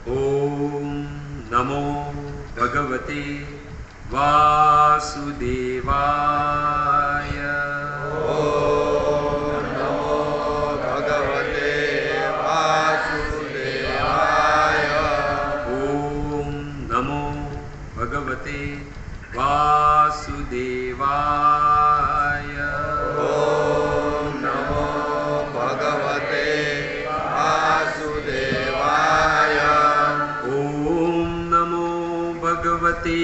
ॐ नमो भगवते वासुदेवाय। ॐ नमो भगवते वासुदेवाय। ॐ नमो भगवते वासुदेवाय। ॐ नमो भगवते वासुदेवाय। ॐ नमो भगवते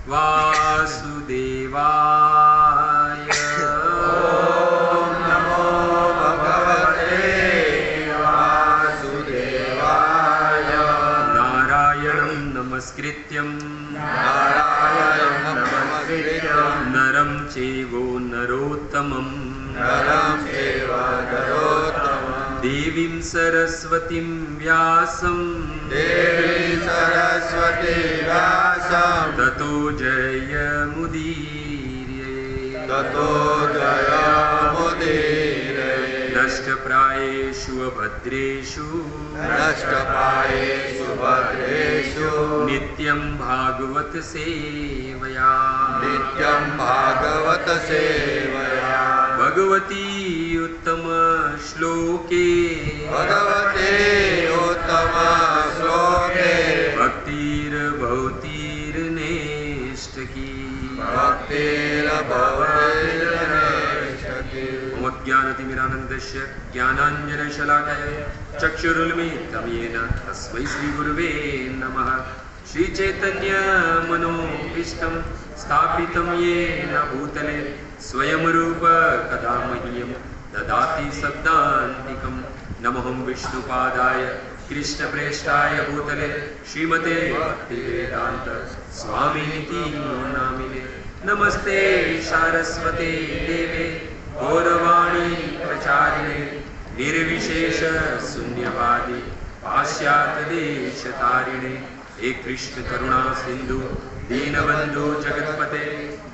वासुदेवाय। ॐ नमो भगवते वासुदेवाय। नारायणं नमस्कृत्यं नारायणं नमस्कृत्यं नरं चैव नरोत्तमं नरं चैव नरोत्तमं देवीं सरस्वतीं व्यासं देवी सरस्वती व्यासं ततो जयमुदीरये। ततो जयमुदीरये। नष्टप्रायेषु अभद्रेषु नष्टप्रायेषु भद्रेषु नित्यं भागवत सेवया। नित्यं भागवत सेवया। भगवती उत्तम श्लोके भगवते उत्तम श्लोके भक्तिर्भवतीर्नेष्टकी। भक्तिर्भवतीर्नेष्टकी। ज्ञानतिमिरानन्दस्य ज्ञानाञ्जनशलाकया चक्षुरुन्मीलितं येन तस्मै श्रीगुरुवे नमः। श्रीचैतन्यमनोभीष्टं स्थापितं येन भूतले स्वयं रूप कदा मह्यं ददाति शब्दान्तिकं। नमोऽहं विष्णुपादाय कृष्णप्रेष्ठाय भूतले श्रीमते भक्तिवेदान्त स्वामिनिति नामिने। नमस्ते सारस्वते देवे गौरवाणी प्रचारिणे निर्विशेष शून्यवादी पाश्चात्यदेशतारिणे। हे कृष्ण करुणा सिंधु दीनबंधु जगत्पते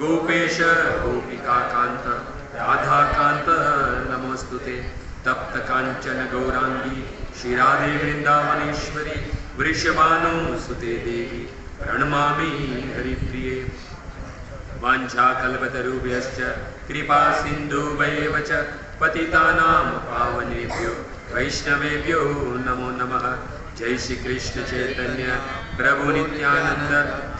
गोपेश गोपिकाकांत राधाकांत नमोस्तुते। तप्त कांचन गौरांगी श्रीराधे वृंदावनेश्वरी वृषभानुसुते देवी प्रणमामि हरिप्रिये। वाञ्छाकल्पतरुभ्यश्च कृपा सिन्धुभ्येव च पतितानां पावनेभ्यो वैष्णवेभ्यो नमो नमः। जय श्री कृष्ण चैतन्य प्रभु नित्यानंद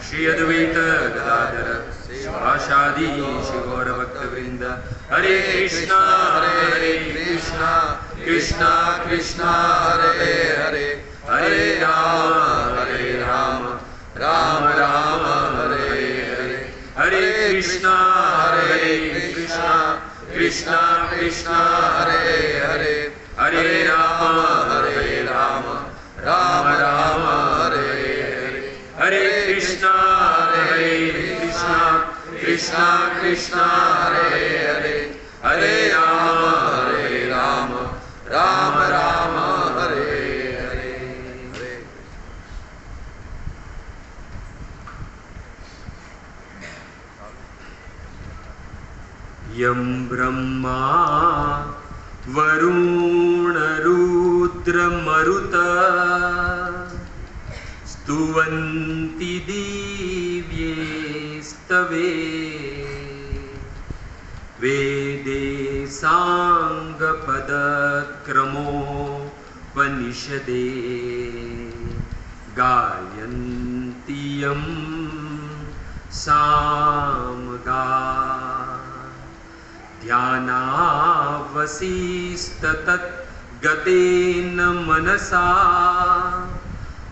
श्री अद्वैत गदाधर शिवासादि श्री गौर भक्तवृंद। हरे कृष्णा कृष्णा कृष्णा हरे हरे हरे राम राम राम हरे हरे। हरे कृष्णा कृष्णा कृष्णा हरे हरे हरे राम राम राम हरे हरे। हरे कृष्णा कृष्णा कृष्णा हरे हरे हरे राम राम राम हरे हरे। यं ब्रह्मा वरुण रुद्र मरुत स्तुवन्ति दिव्ये स्तवे वेदे साङ्गपदक्रमोपनिषदे गायन्ति यं सामगा। ध्यानावसिस्ततद्गतेन मनसा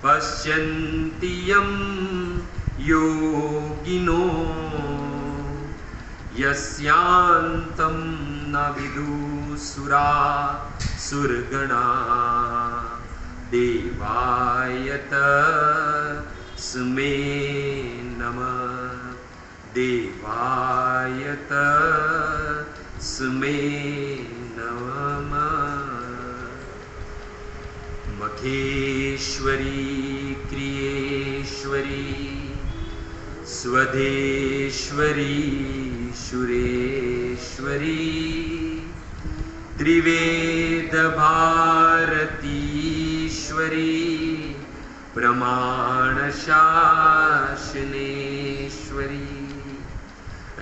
पश्यन्ति यं योगिनो यस्यान्तं न विदुसुरासुरगणा। देवाय तस्मै नमः देवाय तस्मै नमः। मखेश्वरी क्रियेश्वरी स्वधेश्वरी सुरेश्वरी त्रिवेद भारतीश्वरी प्रमाण शासनेश्वरी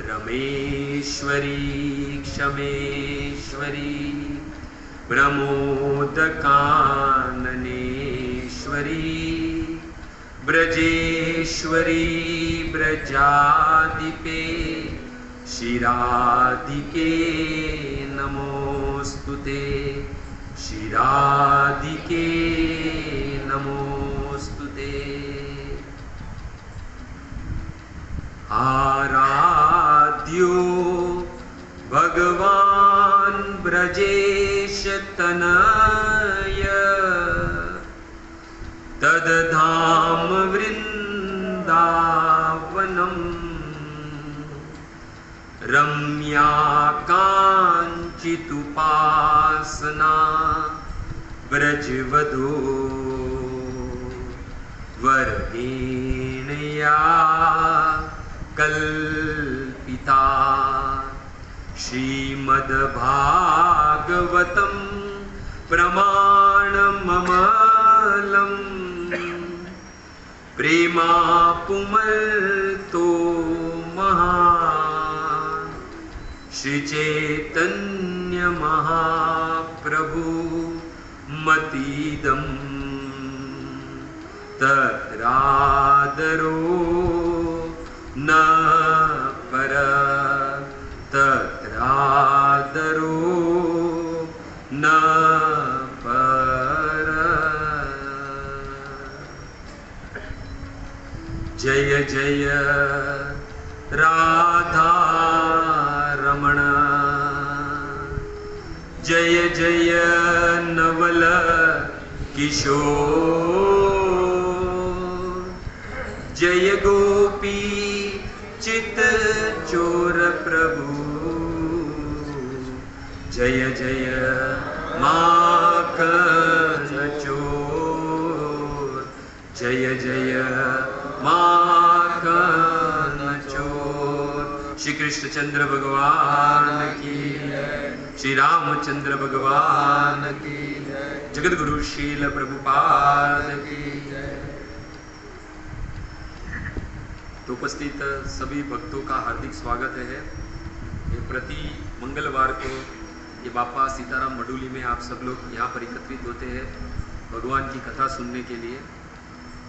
रमेश्वरी क्षमेश्वरी प्रमोदकाननेश्वरी ब्रजेश्वरी ब्रजादिपे शिरादिके नमोस्तुते शिरादिके नमोस्तुते आराध्यो भगवान ब्रजेश तनय तदधाम वृंदावनम रम्या कांचितुपासना ब्रजवधो वर्णेनया कल्पिता श्रीमद्भागवतं प्रमाणममलम् प्रेमापुमर्तो महान् श्रीचैतन्य महाप्रभु मतीदं तत्रादरो न पर तत्रादरो न पर। जय जय राधा रमण जय जय नवल किशोर जय गोपी चित चोर प्रभु जय जय माखन चोर जय जय माखन चोर। श्री कृष्णचंद्र भगवान की श्री रामचंद्र भगवान की जगत गुरु शील प्रभुपाद की। तो उपस्थित सभी भक्तों का हार्दिक स्वागत है। ये प्रति मंगलवार को ये बापा सीताराम मडुली में आप सब लोग यहाँ पर एकत्रित होते हैं भगवान की कथा सुनने के लिए।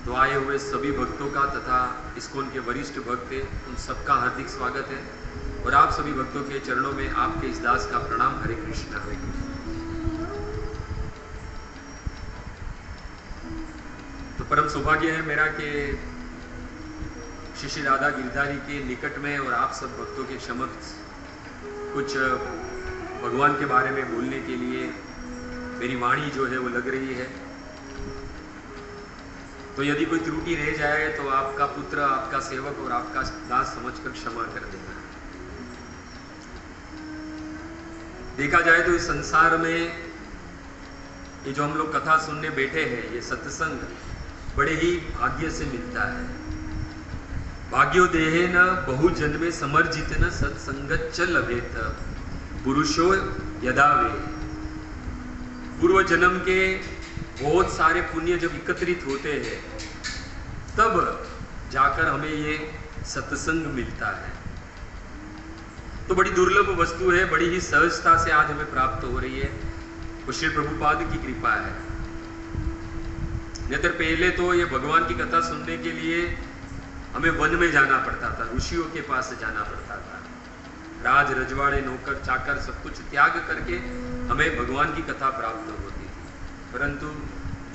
तो आए हुए सभी भक्तों का तथा इस्कॉन के वरिष्ठ भक्त हैं उन सबका हार्दिक स्वागत है और आप सभी भक्तों के चरणों में आपके इस दास का प्रणाम। हरे कृष्ण हरे कृष्ण। तो परम सौभाग्य है मेरा कि श्री राधा गिरधारी के निकट में और आप सब भक्तों के समक्ष कुछ भगवान के बारे में बोलने के लिए मेरी वाणी जो है वो लग रही है। तो यदि कोई त्रुटि रह जाए तो आपका पुत्र आपका सेवक और आपका दास समझकर क्षमा कर देना। देखा जाए तो इस संसार में ये जो हम लोग कथा सुनने बैठे हैं ये सत्संग बड़े ही भाग्य से मिलता है। भाग्यो देहेन बहु जन्मे समर्जितेन सत्संगच्च लभेत पुरुषो यदा वे। पूर्व जन्म के बहुत सारे पुण्य जब एकत्रित होते हैं तब जाकर हमें ये सत्संग मिलता है। तो बड़ी दुर्लभ वस्तु है, बड़ी ही सहजता से आज हमें प्राप्त हो रही है। वो श्री प्रभुपाद की कृपा है। नहीं तो पहले तो ये भगवान की कथा सुनने के लिए हमें वन में जाना पड़ता था, ऋषियों के पास जाना पड़ता था। राज रजवाड़े नौकर चाकर सब कुछ त्याग करके हमें भगवान की कथा प्राप्त होती थी। परंतु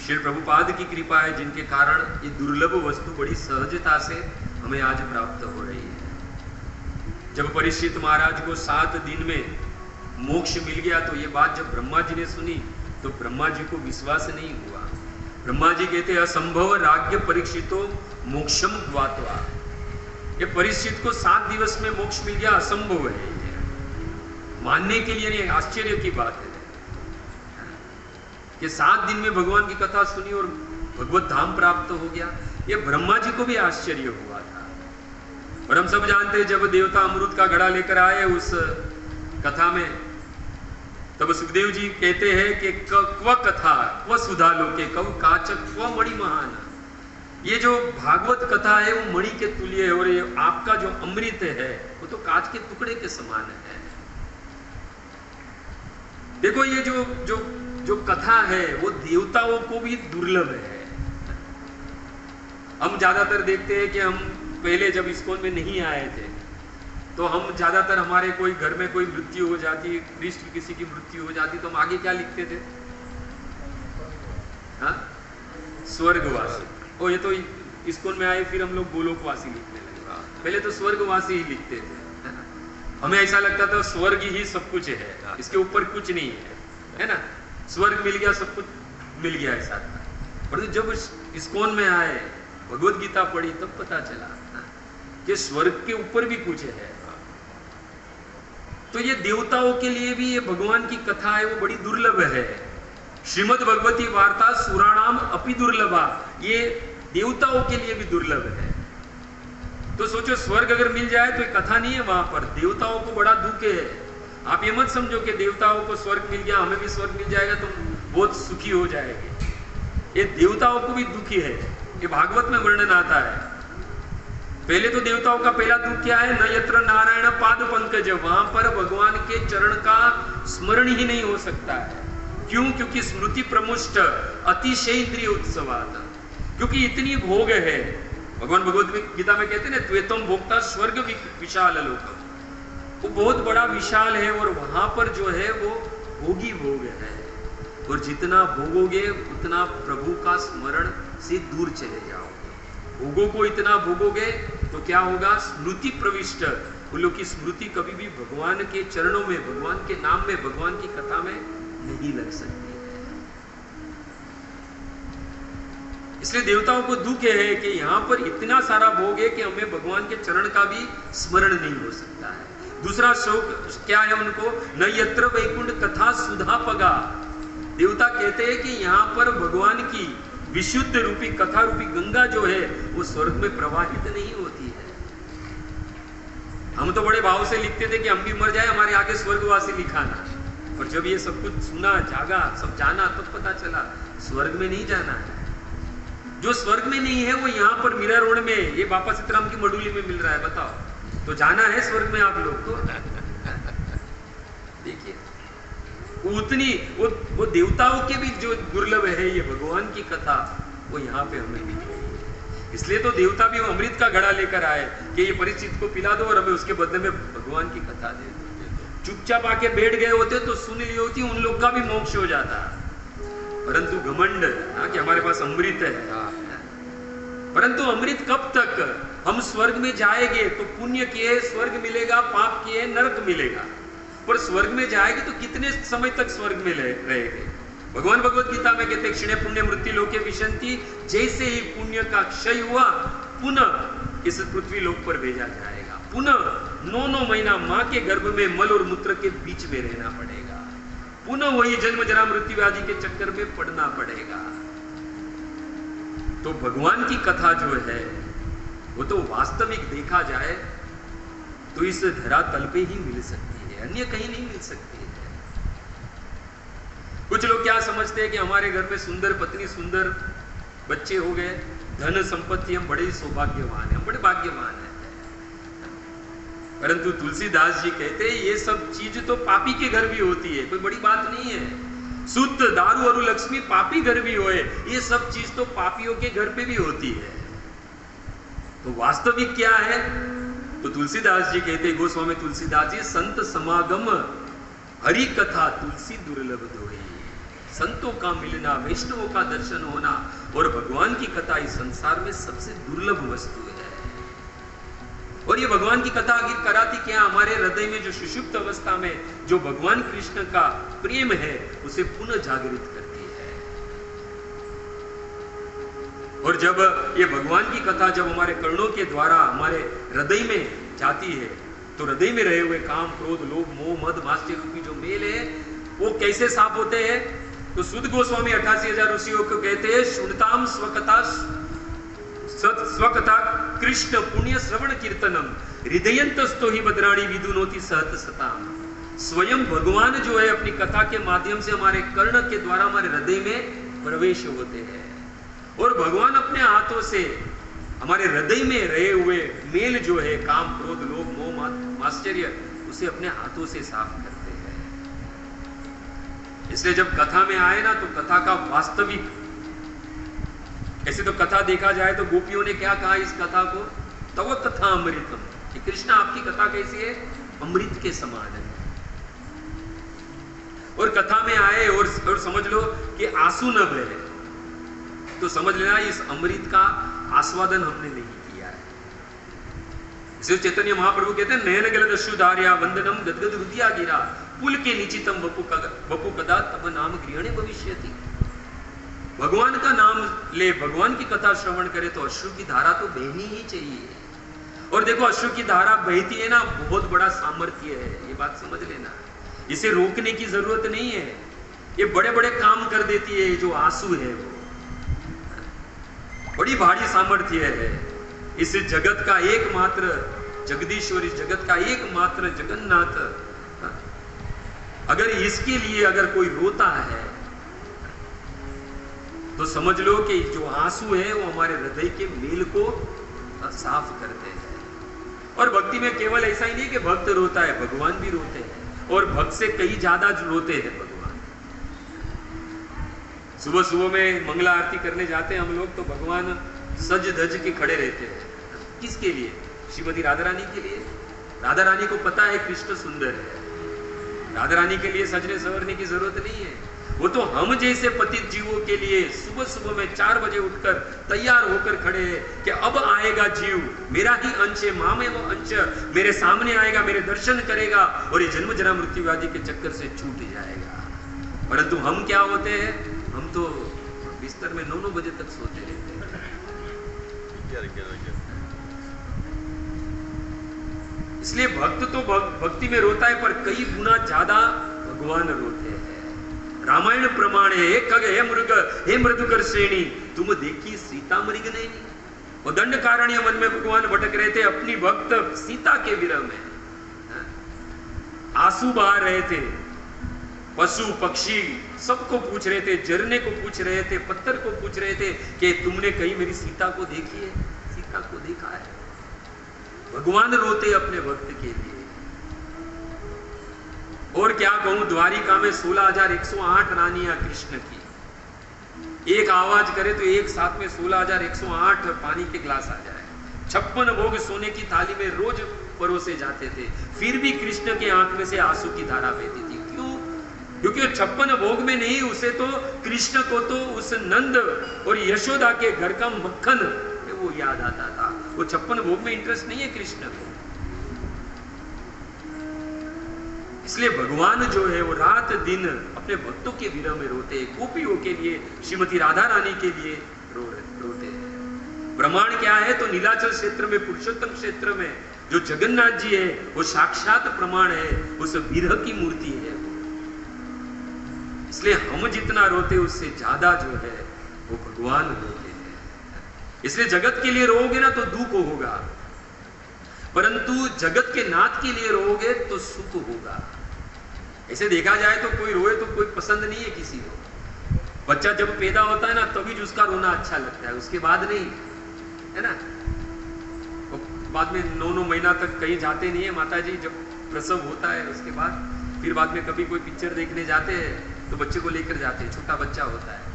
श्री प्रभुपाद की कृपा है जिनके कारण ये दुर्लभ वस्तु बड़ी सहजता से हमें आज प्राप्त हो रही है। जब परीक्षित महाराज को 7 दिन में मोक्ष मिल गया तो ये बात जब ब्रह्मा जी ने सुनी तो ब्रह्मा जी को विश्वास नहीं हुआ। ब्रह्मा जी कहते असंभव राज्य परीक्षितो मोक्षम द्वात्वा। ये परीक्षित को 7 दिवस में मोक्ष मिल गया, असंभव है, मानने के लिए नहीं, आश्चर्य की बात है कि 7 दिन में भगवान की कथा सुनी और भगवत धाम प्राप्त हो गया। ये ब्रह्मा जी को भी आश्चर्य हुआ था। और हम सब जानते हैं जब देवता अमृत का घड़ा लेकर आए उस कथा में, तब सुखदेव जी कहते हैं कि क्व कथा क्व सुधा लोके कव काचक क्व मणि महान। ये जो भागवत कथा है वो मणि के तुल्य है, और ये आपका जो अमृत है वो तो कांच के टुकड़े के समान है। देखो ये जो जो जो कथा है वो देवताओं को भी दुर्लभ है। हम ज्यादातर देखते हैं कि हम पहले जब इस्कॉन में नहीं आए थे तो हम ज्यादातर हमारे कोई घर में कोई मृत्यु हो जाती, प्रीस्ट की किसी की मृत्यु हो जाती तो हम आगे क्या लिखते थे? हाँ, स्वर्गवासी। ओ ये तो इस्कॉन में आए फिर हम लोग गोलोकवासी लिखने लगे। पहले तो स्वर्गवासी ही लिखते थे। हमें ऐसा लगता था स्वर्ग ही सब कुछ है, इसके ऊपर कुछ नहीं है ना। स्वर्ग मिल गया, सब कुछ मिल गया ऐसा था। परंतु जब इस्कॉन में आए, भगवत गीता पढ़ी, तब पता चला कि स्वर्ग के ऊपर भी कुछ है। तो ये देवताओं के लिए भी ये भगवान की कथा है वो बड़ी दुर्लभ है। श्रीमद् भगवती वार्ता सुराणाम अपि दुर्लभा, ये देवताओं के लिए भी दुर्लभ है। तो सोचो स्वर्ग अगर मिल जाए तो ये कथा नहीं है, वहां पर देवताओं को बड़ा दुख है। आप ये मत समझो कि देवताओं को स्वर्ग मिल गया, हमें भी स्वर्ग मिल जाएगा तो बहुत सुखी हो जाएंगे। ये देवताओं को भी दुखी है, ये भागवत में वर्णन आता है। पहले तो देवताओं का पहला दुख क्या है? न यत्र नारायण पाद पंकज, वहां पर भगवान के चरण का स्मरण ही नहीं हो सकता है। क्यों? क्योंकि स्मृति प्रमुष्ट अतिशय इंद्रिय उत्सवात, क्योंकि इतनी भोग है। भगवान भगवत गीता में कहते हैं ना, त्वेतम भोक्ता स्वर्ग विशाल लोकम, वो बहुत बड़ा विशाल है और वहां पर जो है वो भोगी भोग है। और जितना भोगोगे उतना प्रभु का स्मरण से दूर चले जाओगे। भोगों को इतना भोगोगे तो क्या होगा? स्मृति प्रविष्ट, उन लोग की स्मृति कभी भी भगवान के चरणों में, भगवान के नाम में, भगवान की कथा में नहीं लग सकती है। इसलिए देवताओं को दुख है कि यहां पर इतना सारा भोग है कि हमें भगवान के चरण का भी स्मरण नहीं हो सकता है। दूसरा शोक क्या है उनको? न यत्र वैकुंठ कथा सुधा पगा, देवता कहते हैं कि यहां पर भगवान की विशुद्ध रूपी कथा रूपी गंगा जो है वो स्वर्ग में प्रवाहित नहीं होती है। हम तो बड़े भाव से लिखते थे कि हम भी मर जाए, हमारे आगे स्वर्गवासी लिखाना। और जब ये सब कुछ सुना, जागा, सब जाना, तब पता चला स्वर्ग में नहीं जाना है। जो स्वर्ग में नहीं है वो यहाँ पर मीरा रोड में, ये बापा सीताराम की मडुली में मिल रहा है। बताओ, तो जाना है स्वर्ग में आप लोग को? देखिए उतनी वो देवताओं के भी जो दुर्लभ है ये भगवान की कथा, वो यहाँ पे हमें मिल रही है। इसलिए तो देवता भी अमृत का घड़ा लेकर आए कि ये परिचित को पिला दो और हमें उसके बदले में भगवान की कथा दे दो। चुपचाप आके बैठ गए होते तो सुन ली होती, उन लोग का भी मोक्ष हो जाता। परंतु घमंड कि हमारे पास अमृत है। परंतु अमृत कब तक? हम स्वर्ग में जाएंगे तो पुण्य किए स्वर्ग मिलेगा, पाप किए नरक मिलेगा। पर स्वर्ग में जाएंगे तो कितने समय तक स्वर्ग में रहेंगे? भगवान भगवत गीता में कहते हैं, क्षीणे पुण्य मृत्यु लोके विशंति, जैसे ही पुण्य का क्षय हुआ पुनः इस पृथ्वी लोक पर भेजा जाएगा। पुनः 9 महीना मां के गर्भ में मल और मूत्र के बीच में रहना पड़ेगा। पुनः वही जन्म जरा मृत्यु आदि के चक्कर में पड़ना पड़ेगा। तो भगवान की कथा जो है वो तो वास्तविक देखा जाए तो इस धरातल पे ही मिल सकती है, अन्य कहीं नहीं मिल सकती है। कुछ लोग क्या समझते हैं कि हमारे घर में सुंदर पत्नी, सुंदर बच्चे हो गए, धन संपत्ति, हम बड़े सौभाग्यवान हैं, हम बड़े भाग्यवान हैं। परंतु तुलसीदास जी कहते हैं ये सब चीज तो पापी के घर भी होती है, कोई बड़ी बात नहीं है। शुद्ध दारू और लक्ष्मी पापी घर भी होए, ये सब चीज तो पापियों के घर पे भी होती है। तो वास्तविक क्या है? तो तुलसीदास जी कहते, गोस्वामी तुलसीदास जी, संत समागम हरि कथा तुलसी दुर्लभ दोई। संतों का मिलना, वैष्णवों का दर्शन होना और भगवान की कथा इस संसार में सबसे दुर्लभ वस्तु है। और ये भगवान की कथा आखिर कराती क्या? हमारे हृदय में जो सुषुप्त अवस्था में जो भगवान कृष्ण का प्रेम है उसे पुनः जागृत करती है। और जब ये भगवान की कथा जब हमारे कर्णों के द्वारा हमारे हृदय में जाती है तो हृदय में रहे हुए काम, क्रोध, लोभ, मोह, मद, मात्सर्य रूपी जो मेल है वो कैसे साफ होते हैं? तो सुध गोस्वामी 88,000 ऋषियों को कहते हैं, सुनताम स्वकथा कृष्ण पुण्य श्रवण कीर्तनम हृदयंतस्तो ही बद्राणी विदुनोति सहत सताम। स्वयं भगवान जो है अपनी कथा के माध्यम से हमारे कर्ण के द्वारा हमारे हृदय में प्रवेश होते हैं और भगवान अपने हाथों से हमारे हृदय में रहे हुए मेल जो है, काम, क्रोध, लोभ, मोह, माश्चर्य, उसे अपने हाथों से साफ करते हैं। इसलिए जब कथा में आए ना, तो कथा का वास्तविक, ऐसे तो कथा देखा जाए तो गोपियों ने क्या कहा इस कथा को, तव कथा अमृतम, कि कृष्ण आपकी कथा कैसी है, अमृत के समान है। और कथा में आए और समझ लो कि आंसू न बहे, तो समझ लेना इस अमृत का आस्वादन हमने नहीं किया है। इसलिए चैतन्य महाप्रभु कहते हैं, नयन गलत अश्रुधार्या वंदनम गदगद रुदिया गिरा पुल के नीचितम वपु कदा तब नाम गृहणे भविष्यति। भगवान का नाम ले, भगवान की कथा श्रवण करे तो अश्रु की धारा तो बहनी ही चाहिए। और देखो अश्रु की धारा बहती है ना, बहुत बड़ा सामर्थ्य है, ये बात समझ लेना। इसे रोकने की जरूरत नहीं है, ये बड़े बड़े काम कर देती है। जो आंसू है वो बड़ी भारी सामर्थ्य है। इस जगत का एकमात्र जगदीश्वर, इस जगत का एकमात्र जगन्नाथ, अगर इसके लिए अगर कोई रोता है तो समझ लो कि जो आंसू है वो हमारे हृदय के मेल को साफ करते हैं। और भक्ति में केवल ऐसा ही नहीं कि भक्त रोता है, भगवान भी रोते हैं, और भक्त से कई ज्यादा रोते हैं भगवान। सुबह सुबह में मंगला आरती करने जाते हैं हम लोग, तो भगवान सज धज के खड़े रहते हैं। किसके लिए? श्रीमती राधा रानी के लिए। राधा रानी को पता है कृष्ण सुंदर है, राधा रानी के लिए सजने संवरने की जरूरत नहीं है। वो तो हम जैसे पतित जीवों के लिए सुबह सुबह में 4 बजे उठकर तैयार होकर खड़े हैं कि अब आएगा जीव, मेरा ही अंश है, माँ में वो अंश मेरे सामने आएगा, मेरे दर्शन करेगा और ये जन्म जरा मृत्यु आदि के चक्कर से छूट जाएगा। परंतु हम क्या होते हैं, हम तो बिस्तर में 9-9 बजे तक सोते रहते हैं। इसलिए भक्त तो भक्ति में रोता है, पर कई गुना ज्यादा भगवान रोते हैं। रामायण प्रमाण है, खग हे मृग हे मृदुकर श्रेणी, तुम देखी सीता मृग नहीं। और दंडकारण्य वन में भगवान भटक रहे थे अपनी भक्त सीता के विरह में, आंसू बहा रहे थे। पशु पक्षी सबको पूछ रहे थे, झरने को पूछ रहे थे, पत्थर को पूछ रहे थे कि तुमने कहीं मेरी सीता को देखी है, सीता को देखा है। भगवान रोते अपने भक्त के लिए। और क्या कहूं, द्वारिका में 16,108 रानियां कृष्ण की, एक आवाज करे तो एक साथ में 16,108 पानी के गिलास आ जाए। 56 भोग सोने की थाली में रोज परोसे जाते थे, फिर भी कृष्ण के आंख में से आंसू की धारा बहती थी। क्यों? क्योंकि 56 भोग में नहीं, उसे तो कृष्ण को तो उस नंद और यशोदा के घर का मक्खन वो याद आता था। वो 56 भोग में इंटरेस्ट नहीं है कृष्ण को। इसलिए भगवान जो है वो रात दिन अपने भक्तों के विरह में रोते हैं, गोपियों के लिए, श्रीमती राधा रानी के लिए रोते हैं। प्रमाण क्या है? तो नीलाचल क्षेत्र में, पुरुषोत्तम क्षेत्र में जो जगन्नाथ जी है वो साक्षात प्रमाण है, उस विरह की मूर्ति है। इसलिए हम जितना रोते उससे ज्यादा जो है वो भगवान रोते हैं। इसलिए जगत के लिए रोओगे ना तो दुख होगा, परंतु जगत के नाथ के लिए रोओगे तो सुख होगा। ऐसे देखा जाए तो कोई रोए तो कोई पसंद नहीं है किसी को। बच्चा जब पैदा होता है ना तभी उसका रोना अच्छा लगता है, उसके बाद नहीं, है ना। तो बाद में 9-9 महीना तक कहीं जाते नहीं है माता जी, जब प्रसव होता है उसके बाद फिर बाद में कभी कोई पिक्चर देखने जाते हैं तो बच्चे को लेकर जाते हैं, छोटा बच्चा होता है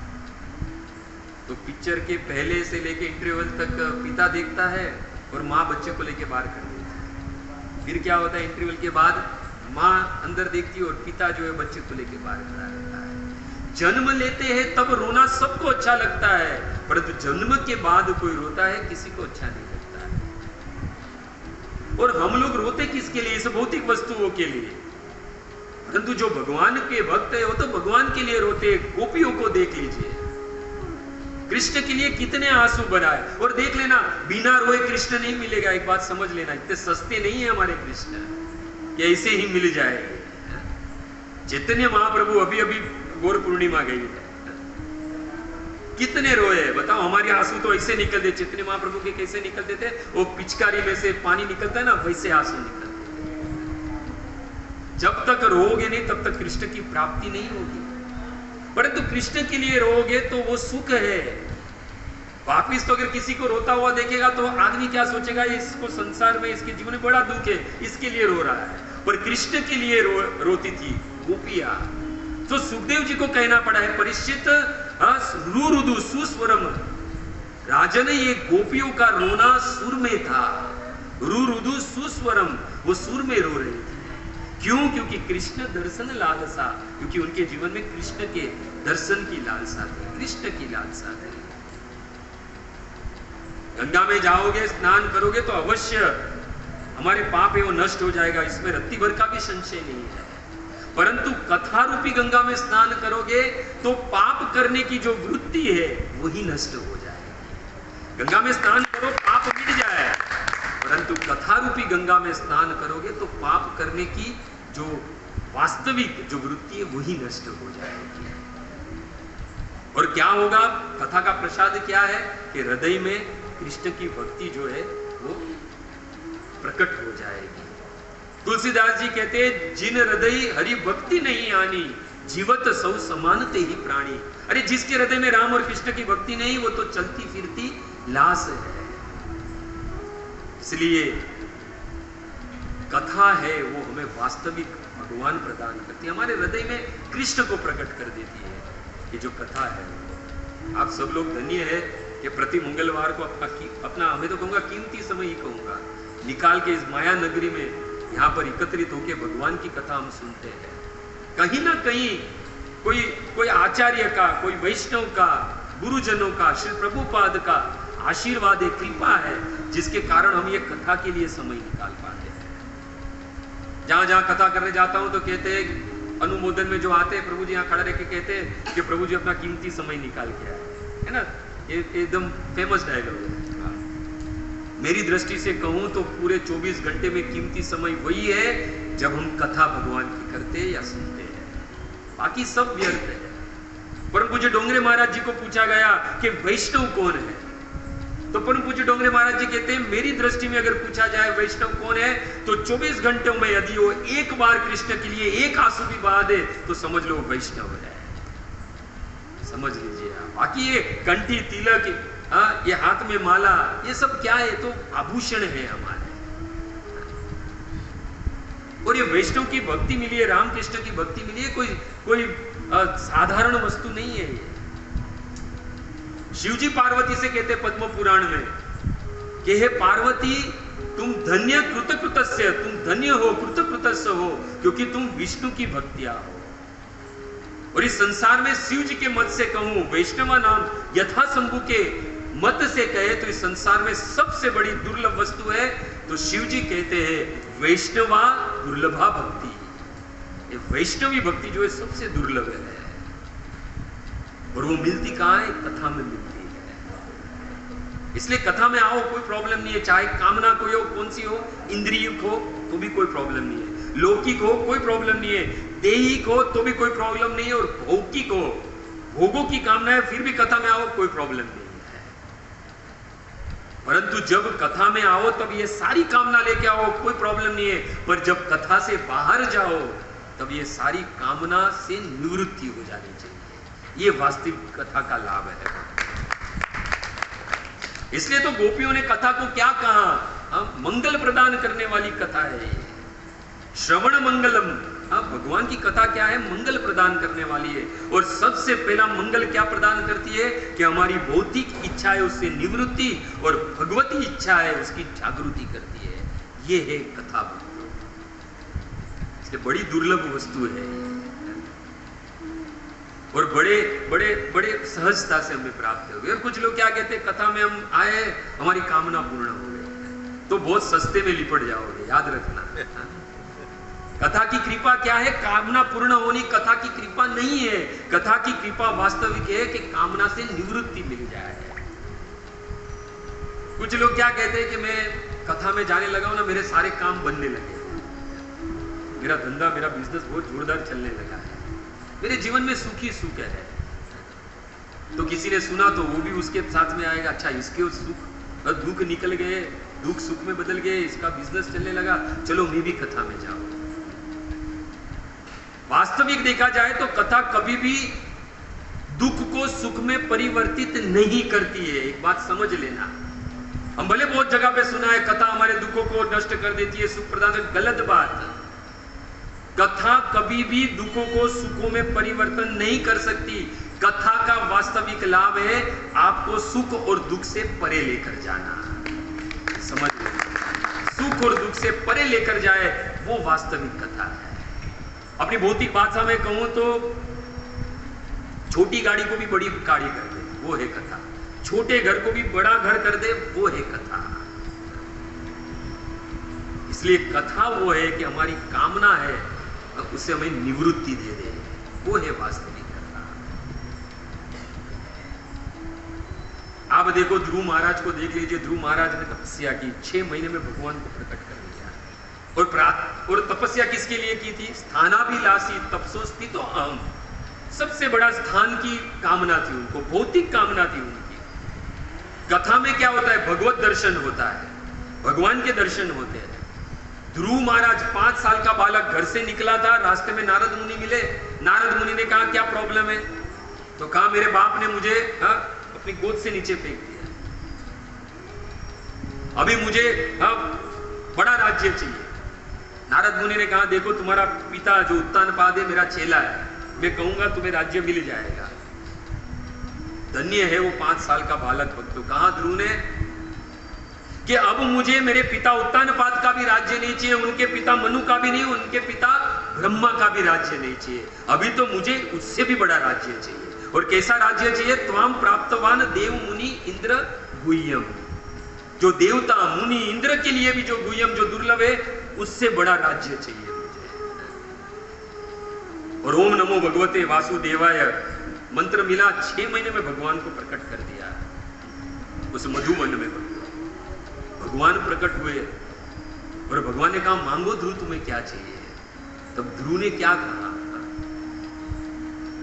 तो पिक्चर के पहले से लेके इंटरवल तक पिता देखता है और माँ बच्चे को लेके बाहर कर देती है। फिर क्या होता है, इंटरवल के बाद माँ अंदर देखती है और पिता जो है बच्चे को लेके बाहर खड़ा रहता है। जन्म लेते हैं तब रोना सबको अच्छा लगता है, परंतु जन्म के बाद कोई रोता है किसी को अच्छा नहीं लगता है। और हम लोग रोते किसके लिए? इस भौतिक वस्तुओं के लिए। परंतु जो भगवान के भक्त है वो तो भगवान के लिए रोते। गोपियों को देख लीजिए, कृष्ण के लिए कितने आंसू बहाए। और देख लेना, बिना रोए कृष्ण नहीं मिलेगा। एक बात समझ लेना, इतने सस्ते नहीं है हमारे कृष्ण कि ऐसे ही मिल जाएंगे। चैतन्य महाप्रभु अभी अभी गौर पूर्णिमा गई है, कितने रोए बताओ। हमारे आंसू तो ऐसे निकलते, चैतन्य महाप्रभु के कैसे निकलते थे? वो पिचकारी में से पानी निकलता है ना, वैसे आंसू निकलते। जब तक रोओगे नहीं तब तक कृष्ण की प्राप्ति नहीं होगी। परंतु कृष्ण के लिए रोओगे तो वो सुख है। वापिस तो अगर किसी को रोता हुआ देखेगा तो आदमी क्या सोचेगा, इसको संसार में, इसके जीवन में बड़ा दुख है, इसके लिए रो रहा है। पर कृष्ण के लिए रोती थी गोपियां। तो सुखदेव जी को कहना पड़ा है, परीक्षित रुरुदु सुस्वरम, राजन ये गोपियों का रोना सुर में था। रुरुदु सुस्वरम, वो सुर में रो रही थी। क्यों? क्योंकि कृष्ण दर्शन लालसा, क्योंकि उनके जीवन में कृष्ण के दर्शन की लालसा थी, कृष्ण की लालसा थी। गंगा में जाओगे, स्नान करोगे तो अवश्य हमारे पाप है वो नष्ट हो जाएगा, इसमें रत्ती भर का भी संशय नहीं है। परंतु कथा रूपी गंगा में स्नान करोगे तो पाप करने की जो वृत्ति है वही नष्ट हो जाएगी। गंगा में स्नान करो, पाप मिट जाए, परंतु कथा रूपी गंगा में स्नान करोगे तो पाप करने की जो वास्तविक जो वृत्ति है वही नष्ट हो जाएगी। और क्या होगा? कथा का प्रसाद क्या है कि हृदय में कृष्ण की भक्ति जो है वो प्रकट हो जाएगी। तुलसीदास जी कहते हैं, जिन हृदय हरि भक्ति नहीं आनी, जीवत सौ समानते ही प्राणी। अरे जिसके हृदय में राम और कृष्ण की भक्ति नहीं, वो तो चलती फिरती लाश है। इसलिए कथा है वो हमें वास्तविक भगवान प्रदान करती है, हमारे हृदय में कृष्ण को प्रकट कर देती है। ये जो कथा है, आप सब लोग धन्य है कि प्रति मंगलवार को अपना मैं तो कहूंगा कीमती समय ही कहूंगा, निकाल के इस माया नगरी में यहाँ पर एकत्रित होकर भगवान की कथा हम सुनते हैं। कहीं ना कहीं कोई आचार्य का, कोई वैष्णव का, गुरुजनों का, श्री प्रभुपाद का आशीर्वाद है, कृपा है, जिसके कारण हम ये कथा के लिए समय निकाल पाते हैं। जहां जहां कथा करने जाता हूं तो कहते हैं, अनुमोदन में जो आते हैं प्रभु जी यहाँ खड़ा रह के कहते हैं कि प्रभु जी अपना कीमती समय निकाल के आए, है ना, ये एकदम फेमस डायलॉग है। मेरी दृष्टि से कहूं तो पूरे 24 घंटे में कीमती समय वही है जब हम कथा भगवान की करते हैं या सुनते हैं, बाकी सब व्यर्थ है। परम पूज्य डोंगरे महाराज जी को पूछा गया कि वैष्णव कौन है, तो परम पूज्य डोंगरे महाराज जी कहते हैं, मेरी दृष्टि में अगर पूछा जाए वैष्णव कौन है, तो 24 घंटों में यदि वो एक बार कृष्ण के लिए एक आंसू भी बहा दे तो समझ लो वैष्णव है, समझ लीजिए आप। बाकी ये कंठी, तिलक, ये हाथ में माला, ये सब क्या है? तो आभूषण है हमारे। और ये वैष्णव की भक्ति मिली है, रामकृष्ण की भक्ति मिली है, कोई साधारण वस्तु नहीं है। शिवजी पार्वती से कहते पद्म पुराण में कि हे पार्वती, तुम धन्य कृतकृतस्य, तुम धन्य हो, कृतकृतस्य हो, क्योंकि तुम विष्णु की भक्तिया हो। और इस संसार में शिव जी के मत से कहूं, वैष्णव नाम यथा शंभु के मत से कहे तो इस संसार में सबसे बड़ी दुर्लभ वस्तु है, तो शिव जी कहते हैं वैष्णवा दुर्लभा भक्ति। ये वैष्णवी भक्ति जो है सबसे दुर्लभ है, और वो मिलती कहां है? कथा में मिलती है। इसलिए कथा में आओ, कोई प्रॉब्लम नहीं है, चाहे कामना कोई हो, कौन सी हो, इंद्रियिक हो तो भी कोई प्रॉब्लम नहीं है, लौकिक हो कोई प्रॉब्लम नहीं है, दैहिक हो तो भी कोई प्रॉब्लम नहीं है, और भौतिक हो, भोगों की कामना है फिर भी कथा में आओ, कोई प्रॉब्लम नहीं है। परंतु जब कथा में आओ तब ये सारी कामना लेके आओ, कोई प्रॉब्लम नहीं है, पर जब कथा से बाहर जाओ तब ये सारी कामना से निवृत्ति हो जानी चाहिए। ये वास्तविक कथा का लाभ है। इसलिए तो गोपियों ने कथा को क्या कहा? मंगल प्रदान करने वाली कथा है। श्रवण मंगलम, भगवान की कथा क्या है? मंगल प्रदान करने वाली है। और सबसे पहला मंगल क्या प्रदान करती है कि हमारी भौतिक इच्छा है उससे निवृत्ति, और भगवती इच्छा है उसकी जागृति करती है। ये है कथा। इसलिए बड़ी दुर्लभ वस्तु है, और बड़े बड़े बड़े सहजता से हमें प्राप्त हो गई। और कुछ लोग क्या कहते हैं, कथा में हम आए, हमारी कामना पूर्ण हो गई, तो बहुत सस्ते में लिपट जाओगे, याद रखना। कथा की कृपा क्या है? कामना पूर्ण होनी कथा की कृपा नहीं है। कथा की कृपा वास्तविक है कि कामना से निवृत्ति मिल जाए। कुछ लोग क्या कहते हैं कि मैं कथा में जाने लगा हूं ना, मेरे सारे काम बनने लगे, मेरा धंधा, मेरा बिजनेस बहुत जोरदार चलने लगा है, मेरे जीवन में सुख ही सुख है। तो किसी ने सुना तो वो भी उसके साथ में आएगा, अच्छा इसके सुख दुख निकल गए, दुख सुख में बदल गए, इसका बिजनेस चलने लगा, चलो मैं भी कथा में जाऊं। वास्तविक देखा जाए तो कथा कभी भी दुख को सुख में परिवर्तित नहीं करती है। एक बात समझ लेना, हम भले बहुत जगह पे सुना है कथा हमारे दुखों को नष्ट कर देती है, सुख प्रदान करती है, गलत बात। कथा कभी भी दुखों को सुखों में परिवर्तन नहीं कर सकती। कथा का वास्तविक लाभ है आपको सुख और दुख से परे लेकर जाना। समझ लो, सुख और दुख से परे लेकर जाए, वो वास्तविक कथा है। अपनी भौतिक भाषा में कहूं तो छोटी गाड़ी को भी बड़ी गाड़ी कर दे, वो है कथा। छोटे घर को भी बड़ा घर कर दे, वो है कथा। इसलिए कथा वो है कि हमारी कामना है उससे हमें निवृत्ति दे दे, वो है वास्तविक कथा। आप देखो ध्रुव महाराज को देख लीजिए, ध्रुव महाराज ने तपस्या की, 6 महीने में भगवान को प्रकट कर दिया। और तपस्या किसके लिए की थी? स्थानाभिलाषी तपसो स्थितो अहम्। सबसे बड़ा स्थान की कामना थी उनको, भौतिक कामना थी उनकी। कथा में क्या होता है? भगवत दर्शन होता है, भगवान के दर्शन होते हैं। ध्रुव महाराज 5 साल का बालक घर से निकला था, रास्ते में नारद मुनि मिले। नारद मुनि ने कहा क्या प्रॉब्लम है? तो कहा मेरे बाप ने मुझे अपनी गोद से नीचे फेंक दिया, अभी मुझे बड़ा राज्य चाहिए। नारद मुनि ने कहा देखो तुम्हारा पिता जो उत्तानपाद है मेरा चेला है, मैं कहूंगा तुम्हें राज्य मिल जाएगा। धन्य है वो 5 साल का बालक भक्त। तो कहा ध्रुव ने कि अब मुझे मेरे पिता उत्तानपाद का भी राज्य नहीं चाहिए, उनके पिता मनु का भी नहीं, उनके पिता ब्रह्मा का भी राज्य नहीं चाहिए। अभी तो मुझे उससे भी बड़ा राज्य चाहिए। और कैसा राज्य चाहिए? त्वाम प्राप्तवान देव मुनि इंद्र गुह्यम। जो देवता मुनि इंद्र के लिए भी जो गुह्यम, जो दुर्लभ है, उससे बड़ा राज्य चाहिए मुझे। और ओम नमो भगवते वासुदेवाय मंत्र मिला, 6 महीने में भगवान को प्रकट कर दिया। उस मधुवन में भगवान प्रकट हुए और भगवान ने कहा मांगो ध्रुव तुम्हें क्या चाहिए। तब ध्रुव ने क्या कहा?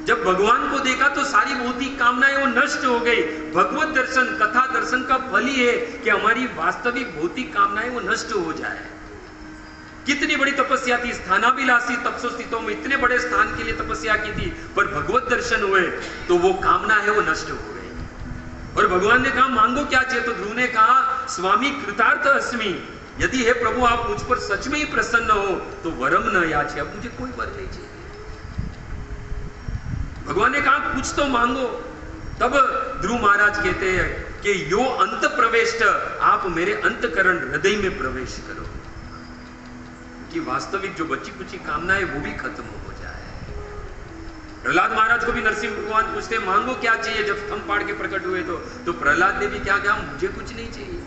जब भगवान को देखा तो सारी भौतिक कामनाएं वो नष्ट हो गई। भगवत दर्शन, कथा दर्शन का फल ही है कि हमारी वास्तविक भौतिक कामनाएं वो नष्ट हो जाए। कितनी बड़ी तपस्या थी, स्थानाभिलाषी तपसो स्थितो में इतने बड़े स्थान के लिए तपस्या की थी, पर भगवत दर्शन हुए तो वो कामना है वो नष्ट हो गई। और भगवान ने कहा मांगो क्या चाहिए? तो ध्रुव ने कहा स्वामी कृतार्थ अस्मि, यदि है प्रभु आप मुझ पर सच में ही प्रसन्न हो तो वरम न याचे, अब मुझे कोई वर नहीं चाहिए। भगवान ने कहा कुछ तो मांगो। तब ध्रुव महाराज कहते हैं कि यो अंत प्रवेश, आप मेरे अंतकरण हृदय में प्रवेश करो, कि वास्तविक जो बची कुची कामना है वो भी खत्म हो जाए। प्रहलाद महाराज को भी नरसिंह भगवान पूछते मांगो क्या चाहिए, जब थम पाड़ के प्रकट हुए तो प्रहलाद ने भी क्या कहा? मुझे कुछ नहीं चाहिए।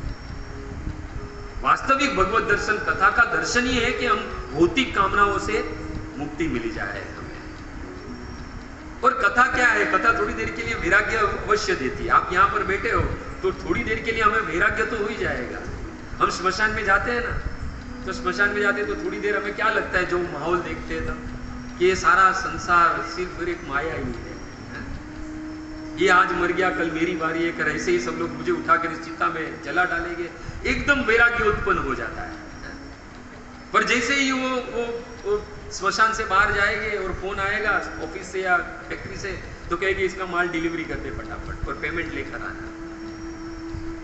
वास्तविक भगवत दर्शन, कथा का दर्शन ही है कि हम भौतिक कामनाओं से मुक्ति मिल जाए हमें। और कथा क्या है? कथा थोड़ी देर के लिए वैराग्य अवश्य देती है। आप यहाँ पर बैठे हो तो थोड़ी देर के लिए हमें वैराग्य तो हो ही जाएगा। हम श्मशान में जाते हैं ना, तो श्मशान में जाते हैं तो थोड़ी देर हमें क्या लगता है, जो माहौल देखते हैं तब कि ये सारा संसार सिर्फ एक माया ही है। ये आज मर गया कल मेरी बारी है, कर ऐसे ही सब लोग मुझे उठाकर इस चिता में जला डालेंगे। एकदम वैराग्य उत्पन्न हो जाता है। पर जैसे ही वो श्मशान से बाहर जाएंगे और फोन आएगा ऑफिस से या फैक्ट्री से, तो कहेगी इसका माल डिलीवरी कर दे फटाफट और पेमेंट लेकर आना।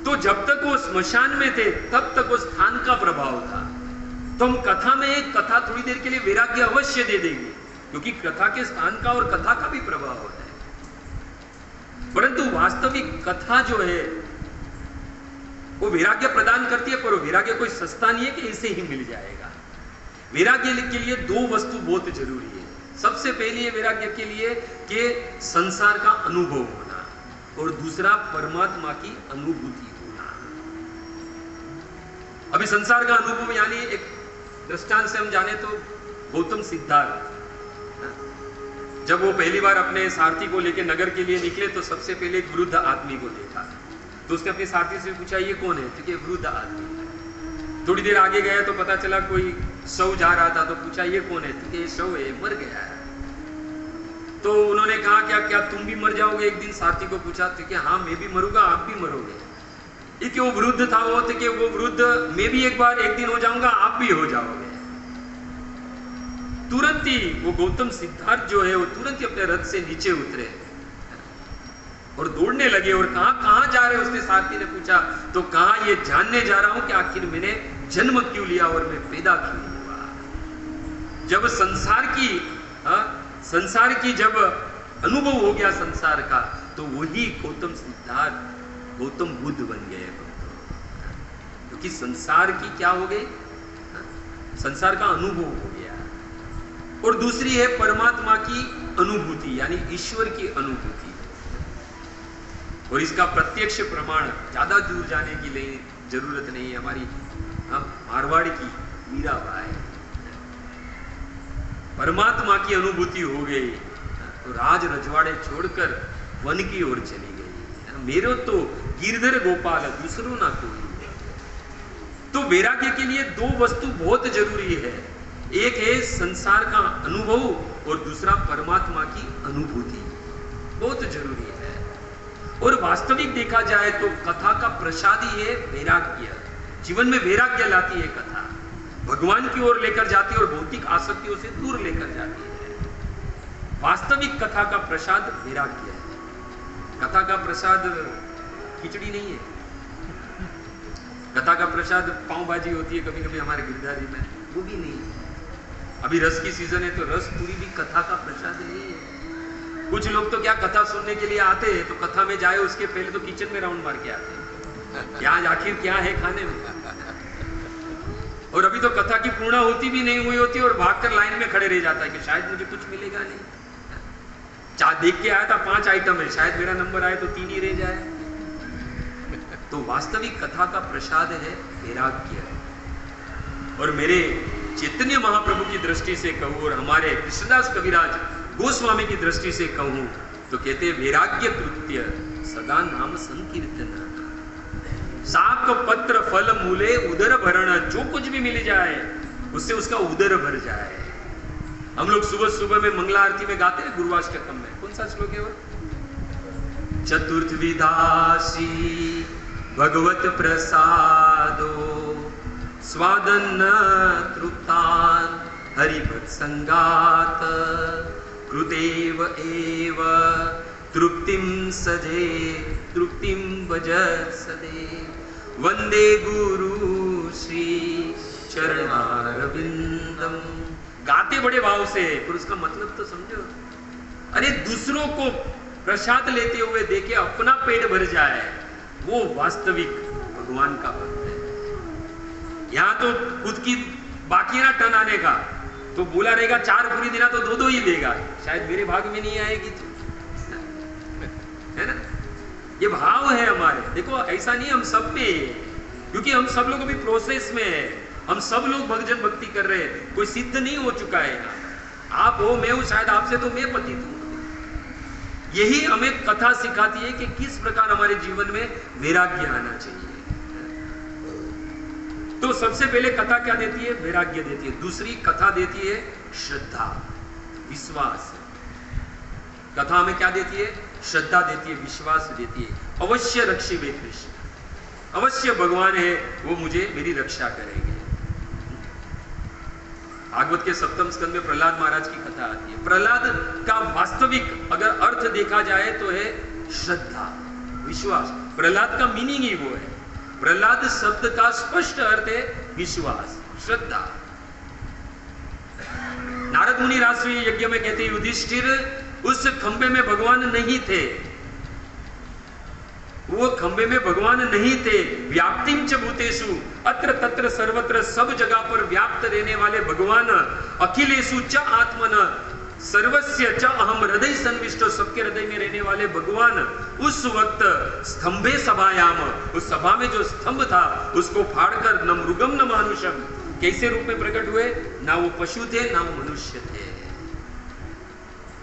तो जब तक वो श्मशान में थे तब तक वो स्थान का प्रभाव था। तो हम कथा में, कथा थोड़ी देर के लिए वैराग्य अवश्य दे देगी, क्योंकि कथा के स्थान का और कथा का भी प्रभाव होता है। परंतु वास्तविक कथा जो है वो वैराग्य प्रदान करती है, पर वो वैराग्य कोई सस्ता नहीं है कि इसे ही मिल जाएगा। वैराग्य के लिए 2 वस्तु बहुत जरूरी है। सबसे पहली है वैराग्य के लिए कि संसार का अनुभव होना, और दूसरा परमात्मा की अनुभूति होना। अभी संसार का अनुभव यानी एक दृष्टांत से हम जाने तो गौतम सिद्धार्थ जब वो पहली बार अपने सारथी को लेकर नगर के लिए निकले तो सबसे पहले एक वृद्ध आदमी को देखा। तो उसने अपने सारथी से पूछा ये कौन है? तो वृद्ध आदमी। थोड़ी देर आगे गया तो पता चला कोई शव जा रहा था, तो पूछा ये कौन है? तो ये शव है, मर गया है। तो उन्होंने कहा क्या तुम भी मर जाओगे एक दिन? सारथी को पूछा तो हाँ मैं भी मरूंगा, आप भी मरोगे। कि वो वृद्ध था वो, तो कि वो वृद्ध मैं भी एक बार एक दिन हो जाऊंगा, आप भी हो जाओगे। तुरंत ही वो गौतम सिद्धार्थ जो है वो तुरंत ही अपने रथ से नीचे उतरे और दौड़ने लगे। और कहां जा रहे उसने सारथी ने पूछा, तो कहा ये जानने जा रहा हूं कि आखिर मैंने जन्म क्यों लिया और मैं पैदा क्यों हुआ। जब संसार की जब अनुभव हो गया संसार का, तो वही गौतम सिद्धार्थ गौतम बुद्ध बन गए, क्योंकि संसार की क्या हो गई, संसार का अनुभव हो गया। और दूसरी है परमात्मा की अनुभूति, यानी ईश्वर की अनुभूति। और इसका प्रत्यक्ष प्रमाण ज्यादा दूर जाने की जरूरत नहीं है। हमारी मारवाड़ की मीराबाई, परमात्मा की अनुभूति हो गई तो राज रजवाड़े छोड़कर वन की ओर चली गई। मेरो तो गिरधर गोपाल दूसरो ना कोई। तो वैराग्य के लिए दो वस्तु बहुत जरूरी है, एक है संसार का अनुभव और दूसरा परमात्मा की अनुभूति, बहुत जरूरी है। और वास्तविक देखा जाए तो कथा का प्रसाद ही है वैराग्य। जीवन में वैराग्य लाती है कथा, भगवान की ओर लेकर जाती है और भौतिक आसक्तियों से दूर लेकर जाती है। वास्तविक कथा का प्रसाद वैराग्य है। कथा का प्रसाद खिचड़ी नहीं है, कथा का प्रसाद पाव भाजी होती है कभी कभी हमारे गिरधारी में, वो भी नहीं है। अभी रस की सीजन है तो रस पूरी भी कथा का प्रसाद नहीं है। कुछ लोग तो क्या कथा सुनने के लिए आते हैं, तो कथा में जाए उसके पहले तो किचन में राउंड मार के आते हैं, आज आखिर क्या है खाने में। और अभी तो कथा की पूर्णा होती भी नहीं हुई होती और भागकर लाइन में खड़े रह जाता है कि शायद मुझे कुछ मिलेगा नहीं। देख के आया था 5 आइटम है, शायद मेरा नंबर आए तो 3 ही रह जाए। तो वास्तविक कथा का प्रसाद है वैराग्य। और मेरे चैतन्य महाप्रभु की दृष्टि से कहूं और हमारे कृष्णदास कविराज गोस्वामी की दृष्टि से कहूं तो कहते हैं वैराग्य कृत्य सदा नाम संकीर्तन। शाक पत्र फल मूले उदर भरण, जो कुछ भी मिल जाए उससे उसका उदर भर जाए। हम लोग सुबह सुबह में मंगला आरती में गाते हैं गुरुवाष्टकम में, कौन सा श्लोक है वो? चतुर्थ विदासी भगवत प्रसादो स्वादन्न तृप्तान हरिभक्त संगात कृतेव एव तृप्तिम सजे तृप्तिम भजत सदैव वंदे गुरु श्री चरणारविंदम। गाते बड़े भाव से, पर उसका मतलब तो समझो। अरे दूसरों को प्रसाद लेते हुए देखे अपना पेट भर जाए, वो वास्तविक भगवान का भक्त है। यहां तो खुद की बाकी ना टन आने का, तो बोला रहेगा 4 पूरी देना तो 2-2 ही देगा, शायद मेरे भाग में नहीं आएगी तो, है ना। ये भाव है हमारे। देखो ऐसा नहीं हम सब में, क्योंकि हम सब लोग अभी प्रोसेस में है, हम सब लोग भजन भक्ति कर रहे हैं, कोई सिद्ध नहीं हो चुका है यहाँ। आप हो, मैं हूं, शायद आपसे तो मैं पतित हूं। यही हमें कथा सिखाती है कि किस प्रकार हमारे जीवन में वैराग्य आना चाहिए। तो सबसे पहले कथा क्या देती है? वैराग्य देती है। दूसरी कथा देती है श्रद्धा, विश्वास। कथा में क्या देती है? श्रद्धा देती है, विश्वास देती है। अवश्य रक्षिबे कृष्ण, अवश्य भगवान है वो मुझे मेरी रक्षा करेंगे। भागवत के 7वें स्कंद में प्रहलाद महाराज की कथा आती है। प्रहलाद का वास्तविक अगर अर्थ देखा जाए तो है श्रद्धा, विश्वास। प्रहलाद का मीनिंग ही वो है। प्रहलाद शब्द का स्पष्ट अर्थ है विश्वास, श्रद्धा। नारद मुनि राष्ट्रीय यज्ञ में कहते हैं युधिष्ठिर उस खंबे में भगवान नहीं थे, वो खंबे में भगवान नहीं थे। व्याप्तिम च भूतेषु अत्र तत्र सर्वत्र, सब जगह पर व्याप्त रहने वाले भगवान। अखिलेषु च आत्मन सर्वस्य च अहम, हृदय सन्विष्टो, सबके हृदय में रहने वाले भगवान उस वक्त स्तंभे सभायाम, उस सभा में जो स्तंभ था उसको फाड़कर न मृगम न मानुषम, कैसे रूप में प्रकट हुए? ना वो पशु थे ना वो मनुष्य थे,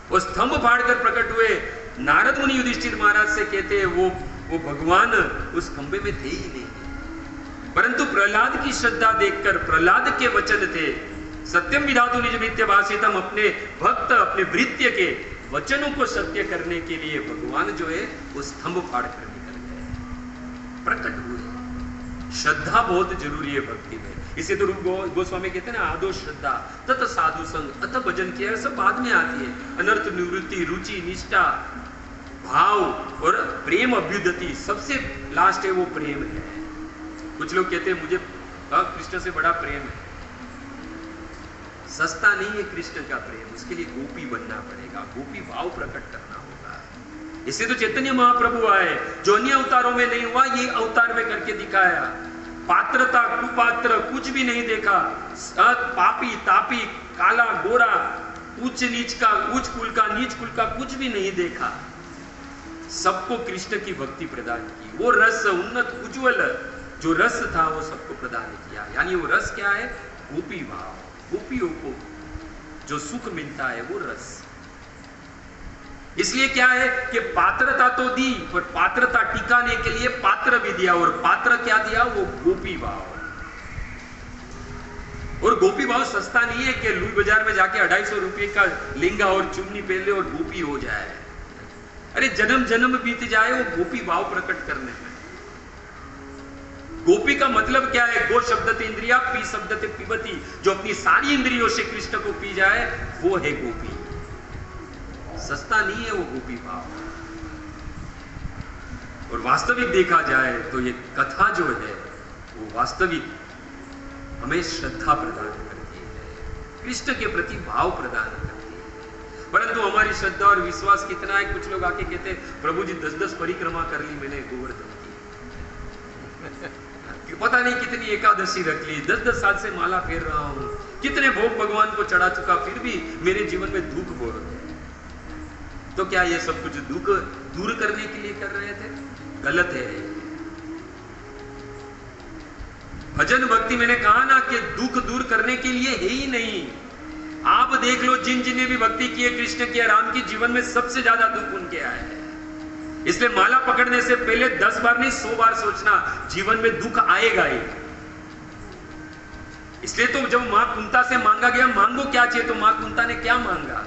वो स्तंभ फाड़कर प्रकट हुए। नारद मुनि युधिष्ठिर महाराज से कहते हैं वो भगवान उस खंबे में थे ही नहीं। परंतु प्रहलाद की श्रद्धा देखकर, प्रहलाद के वचन थे सत्यम विधातु निज भृत्य भाषितम, अपने भक्त अपने भृत्य के वचनों को सत्य करने के लिए भगवान जो है वो स्तंभ फाड़ कर निकल गए, प्रकट हुए। श्रद्धा बहुत जरूरी है भक्ति में। इसे तो रूप गोस्वामी कहते हैं ना, आदो श्रद्धा तत साधु संग अथ भजन किया, सब बाद में आती है। अनर्थ निवृत्ति, रुचि, निष्ठा, भाव और प्रेम अभ्युदति, सबसे लास्ट है वो प्रेम है। कुछ लोग कहते हैं मुझे कृष्ण से बड़ा प्रेम है। सस्ता नहीं है कृष्ण का प्रेम, उसके लिए गोपी बनना पड़ेगा, गोपी भाव प्रकट करना होगा। इससे तो चैतन्य महाप्रभु आए, जो अन्य अवतारों में नहीं हुआ, ये अवतार में करके दिखाया। पात्रता कुपात्र कुछ भी नहीं देखा, पापी तापी, काला गोरा, उच्च नीच का, उच्च कुल का, नीच कुल का कुछ भी नहीं देखा। सबको कृष्ण की भक्ति प्रदान की। वो रस उन्नत उज्ज्वल जो रस था वो सबको प्रदान किया। यानी वो रस क्या है? गोपी भाव, गोपियों को जो सुख मिलता है वो रस। इसलिए क्या है कि पात्रता तो दी, पर पात्रता टिकाने के लिए पात्र भी दिया, और पात्र क्या दिया? वो गोपी भाव। और गोपी भाव सस्ता नहीं है कि लुई बाजार में जाके 250 रुपए का लहंगा और चुन्नी पहन ले और गोपी हो जाए। अरे जन्म जन्म बीत जाए वो गोपी भाव प्रकट करने में। गोपी का मतलब क्या है? गो शब्द इंद्रिया, पी शब्द पिबती, जो अपनी सारी इंद्रियों से कृष्ण को पी जाए वो है गोपी। सस्ता नहीं है वो गोपी भाव। और वास्तविक देखा जाए तो ये कथा जो है वो वास्तविक हमें श्रद्धा प्रदान करती है, कृष्ण के प्रति भाव प्रदान करती है। परंतु हमारी श्रद्धा और विश्वास कितना है? कुछ लोग आके कहते हैं प्रभु जी 10-10 परिक्रमा कर ली मैंने गोवर्धन की, पता नहीं कितनी एकादशी रख ली, 10-10 साल से माला फेर रहा हूं, कितने भोग भगवान को चढ़ा चुका, फिर भी मेरे जीवन में दुख बहुत है। तो क्या ये सब कुछ दुख दूर करने के लिए कर रहे थे? गलत है। भजन भक्ति मैंने कहा ना कि दुख दूर करने के लिए है ही नहीं। आप देख लो जिन जिन्हें भी भक्ति की है, कृष्ण की, राम की, जीवन में सबसे ज्यादा दुख उनके आए हैं। इसलिए माला पकड़ने से पहले 10 बार नहीं 100 बार सोचना, जीवन में दुख आएगा ही। इसलिए तो जब मां कुंता से मांगा गया मांगो क्या चाहिए, तो मां कुंता ने क्या मांगा?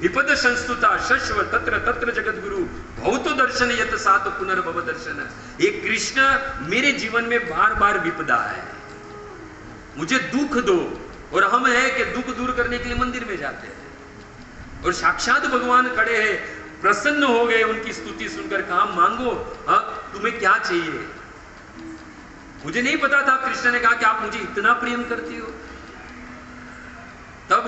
विपद संस्तुता शश्व तत्र तत्र जगत गुरु भवतो दर्शन यत सात पुनर्भव दर्शन। ये कृष्ण मेरे जीवन में बार बार विपदा है, मुझे दुख दो। और हम है कि दुख दूर करने के लिए मंदिर में जाते हैं, और साक्षात भगवान खड़े हैं, प्रसन्न हो गए उनकी स्तुति सुनकर, कहा मांगो, हाँ तुम्हें क्या चाहिए? मुझे नहीं पता था, कृष्ण ने कहा कि आप मुझे इतना प्रेम करती हो। तब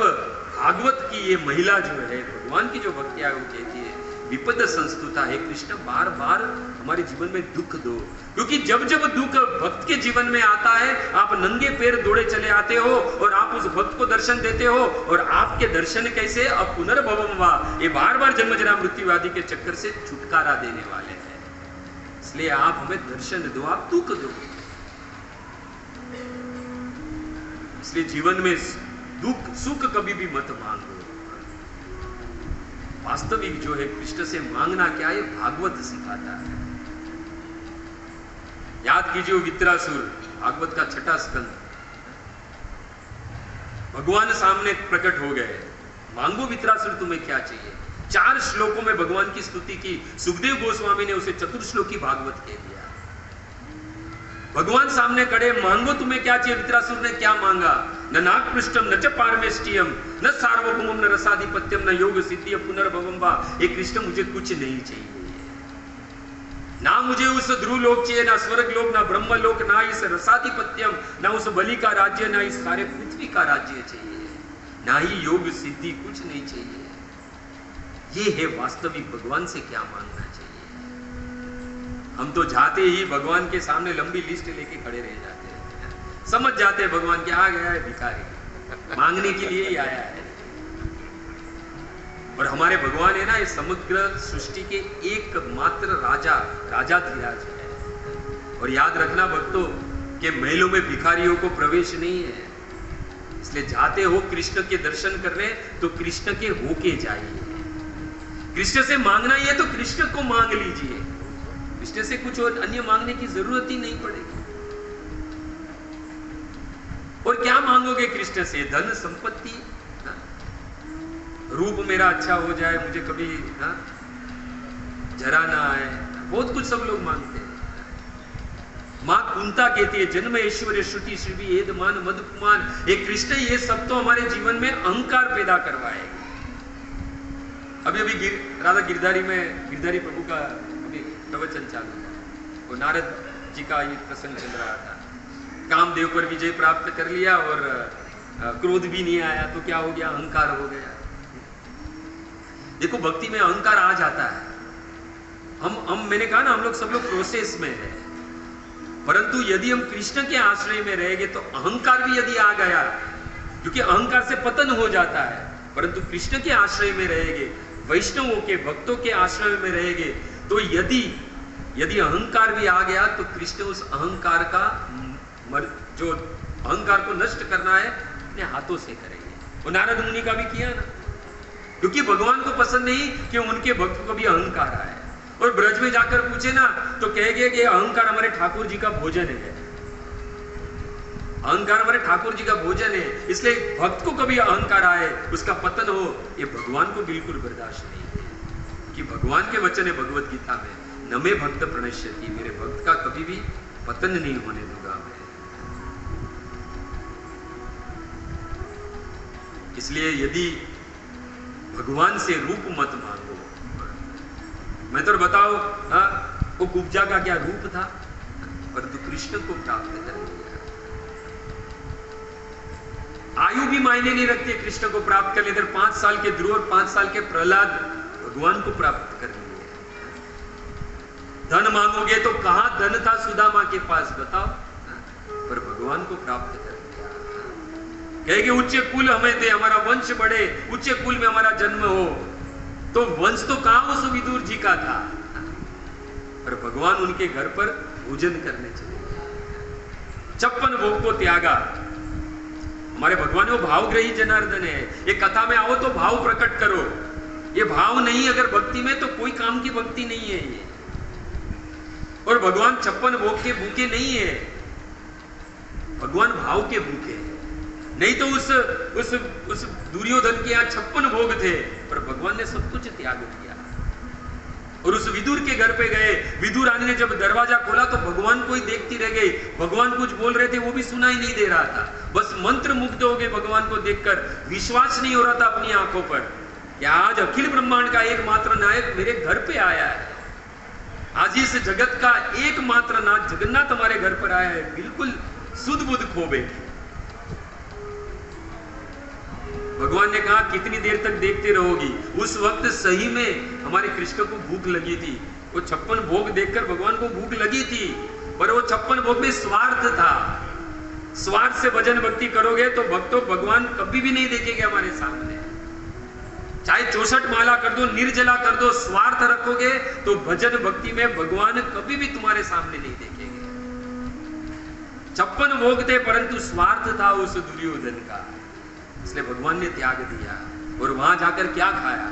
भागवत की ये महिला जो है, भगवान की जो भक्ति है, वो कहती है विपद संस्तुता है कृष्ण, बार बार हमारे जीवन में दुख दो। क्योंकि जब जब दुख भक्त के जीवन में आता है, आप नंगे पैर दौड़े चले आते हो और आप उस भक्त को दर्शन देते हो, और आपके दर्शन कैसे? अब पुनर्भवम वा, ये बार बार जन्म जरा मृत्यु आदि के चक्कर से छुटकारा देने वाले हैं। इसलिए आप हमें दर्शन दो, आप दुख दो। इसलिए जीवन में दुख सुख कभी भी मत मांगो। वास्तविक जो है कृष्ण से मांगना क्या है, भागवत सिखाता है। याद कीजिए वित्रासुर, भागवत का 6ठा स्कंद, भगवान सामने प्रकट हो गए, मांगो वित्रासुर तुम्हें क्या चाहिए। 4 श्लोकों में भगवान की स्तुति की। सुखदेव गोस्वामी ने उसे चतुर्श्लोकी भागवत कह दिया। भगवान सामने खड़े, मांगो तुम्हें क्या चाहिए। वित्रासुर ने क्या मांगा? न नागपृष्ठम न च पारमेष्टियम न सार्वभौमम न रसाधिपत्यम न योग सिद्धि पुनर्भवम वा। हे कृष्ण मुझे कुछ नहीं चाहिए, ना मुझे उस ध्रुव लोक चाहिए, ना स्वर्ग लोक, ना ब्रह्म लोक, ना इस रसाधिपत्यम, ना उस बलि का राज्य, ना इस सारे पृथ्वी का राज्य चाहिए, ना ही योग सिद्धि, कुछ नहीं चाहिए। ये है वास्तविक भगवान से क्या मांगना चाहिए। हम तो जाते ही भगवान के सामने लंबी लिस्ट लेके खड़े रह जाते हैं, समझ जाते हैं भगवान क्या आ गया है भिखारी, मांगने के लिए ही आया है। और हमारे भगवान है ना, इस समग्र सृष्टि के एकमात्र राजा, राजाधिराज है। और याद रखना भक्तों के महलों में भिखारियों को प्रवेश नहीं है। इसलिए जाते हो कृष्ण के दर्शन करने तो कृष्ण के होके जाइए। कृष्ण से मांगना ही है तो कृष्ण को मांग लीजिए, कृष्ण से कुछ और अन्य मांगने की जरूरत ही नहीं पड़ेगी। और क्या मांगोगे कृष्ण से? धन संपत्ति, रूप मेरा अच्छा हो जाए, मुझे कभी जरा ना आए, बहुत कुछ सब लोग मांगते हैं। मां कुंता कहती है जन्म ऐश्वर्य श्रुति श्री एद मान मधुकुमान। ये कृष्ण ये सब तो हमारे जीवन में अहंकार पैदा करवाएगा। अभी राधा गिरधारी प्रभु का अभी प्रवचन चालू था, वो नारद जी का ये प्रसंग चल रहा था। कामदेव पर विजय प्राप्त कर लिया और क्रोध भी नहीं आया तो क्या हो गया, अहंकार हो गया। देखो भक्ति में अहंकार आ जाता है। हम मैंने कहा ना, हम लोग सब लोग प्रोसेस में है, परंतु यदि हम कृष्ण के आश्रय में रहेंगे तो अहंकार भी यदि आ गया, क्योंकि अहंकार से पतन हो जाता है, परंतु कृष्ण के आश्रय में रहेंगे, वैष्णवों के भक्तों के आश्रय में रहेंगे, तो यदि अहंकार भी आ गया तो कृष्ण उस अहंकार का जो अहंकार को नष्ट करना है अपने हाथों से करेंगे। वो नारद मुनि का भी किया ना, क्योंकि भगवान को पसंद नहीं कि उनके भक्त को भी अहंकार आए। और ब्रज में जाकर पूछे ना तो कहेंगे कि अहंकार हमारे ठाकुर जी का भोजन है, अहंकार हमारे ठाकुर जी का भोजन है, इसलिए भक्त को कभी अहंकार आए, उसका पतन हो, ये भगवान को बिल्कुल बर्दाश्त नहीं है। कि भगवान के वचन है भगवत गीता में, न मे भक्त प्रणश्यति, मेरे भक्त का कभी भी पतन नहीं होने दूंगा मैं। इसलिए यदि भगवान से रूप मत मांगो। मैं तो बताओ, वो कुब्जा का क्या रूप था, परंतु कृष्ण को प्राप्त कर लिया। आयु भी मायने नहीं रखती, कृष्ण को प्राप्त कर लेकर 5 साल के ध्रुव और 5 साल के प्रहलाद भगवान को प्राप्त कर लिए। धन मांगोगे तो कहां धन था सुदामा के पास, बताओ, पर भगवान को प्राप्त कर लिया। कहेंगे उच्च कुल हमें दे, हमारा वंश बढ़े, उच्च कुल में हमारा जन्म हो, तो वंश तो कहां उस विदुर जी का था, पर भगवान उनके घर पर भोजन करने चले, 56 भोग को त्यागा। हमारे भगवान वो भावग्रही जनार्दन है। ये कथा में आओ तो भाव प्रकट करो, ये भाव नहीं अगर भक्ति में तो कोई काम की भक्ति नहीं है ये। और भगवान 56 भोग के भूखे नहीं है, भगवान भाव के भूखे हैं। नहीं तो उस दुर्योधन के यहाँ 56 भोग थे, पर भगवान ने सब कुछ त्याग दिया। और उस विदुर के घर पे गए, विदुर रानी ने जब दरवाजा खोला तो भगवान को ही देखती रह गई। भगवान कुछ बोल रहे थे वो भी सुनाई नहीं दे रहा था, बस मंत्र मुग्ध हो गए भगवान को देखकर। विश्वास नहीं हो रहा था अपनी आंखों पर कि आज अखिल ब्रह्मांड का एकमात्र नायक मेरे घर पे आया है, आज इस जगत का एकमात्र नाथ जगन्नाथ हमारे घर पर आया है। बिल्कुल सुध बुध खो बैठी। भगवान ने कहा कितनी देर तक देखते रहोगी। उस वक्त सही में हमारे कृष्ण को भूख लगी थी, वो 56 भोग देखकर भगवान को भूख लगी थी, पर वो 56 भोग में स्वार्थ था। स्वार्थ से भजन भक्ति करोगे तो भक्तों भगवान कभी भी नहीं देखेंगे हमारे सामने। चाहे 64 माला कर दो, निर्जला कर दो, स्वार्थ रखोगे तो भजन भक्ति में भगवान कभी भी तुम्हारे सामने नहीं देखेंगे। 56 भोग थे परंतु स्वार्थ था उस दुर्योधन का, इसलिए भगवान ने त्याग दिया। और वहां जाकर क्या खाया,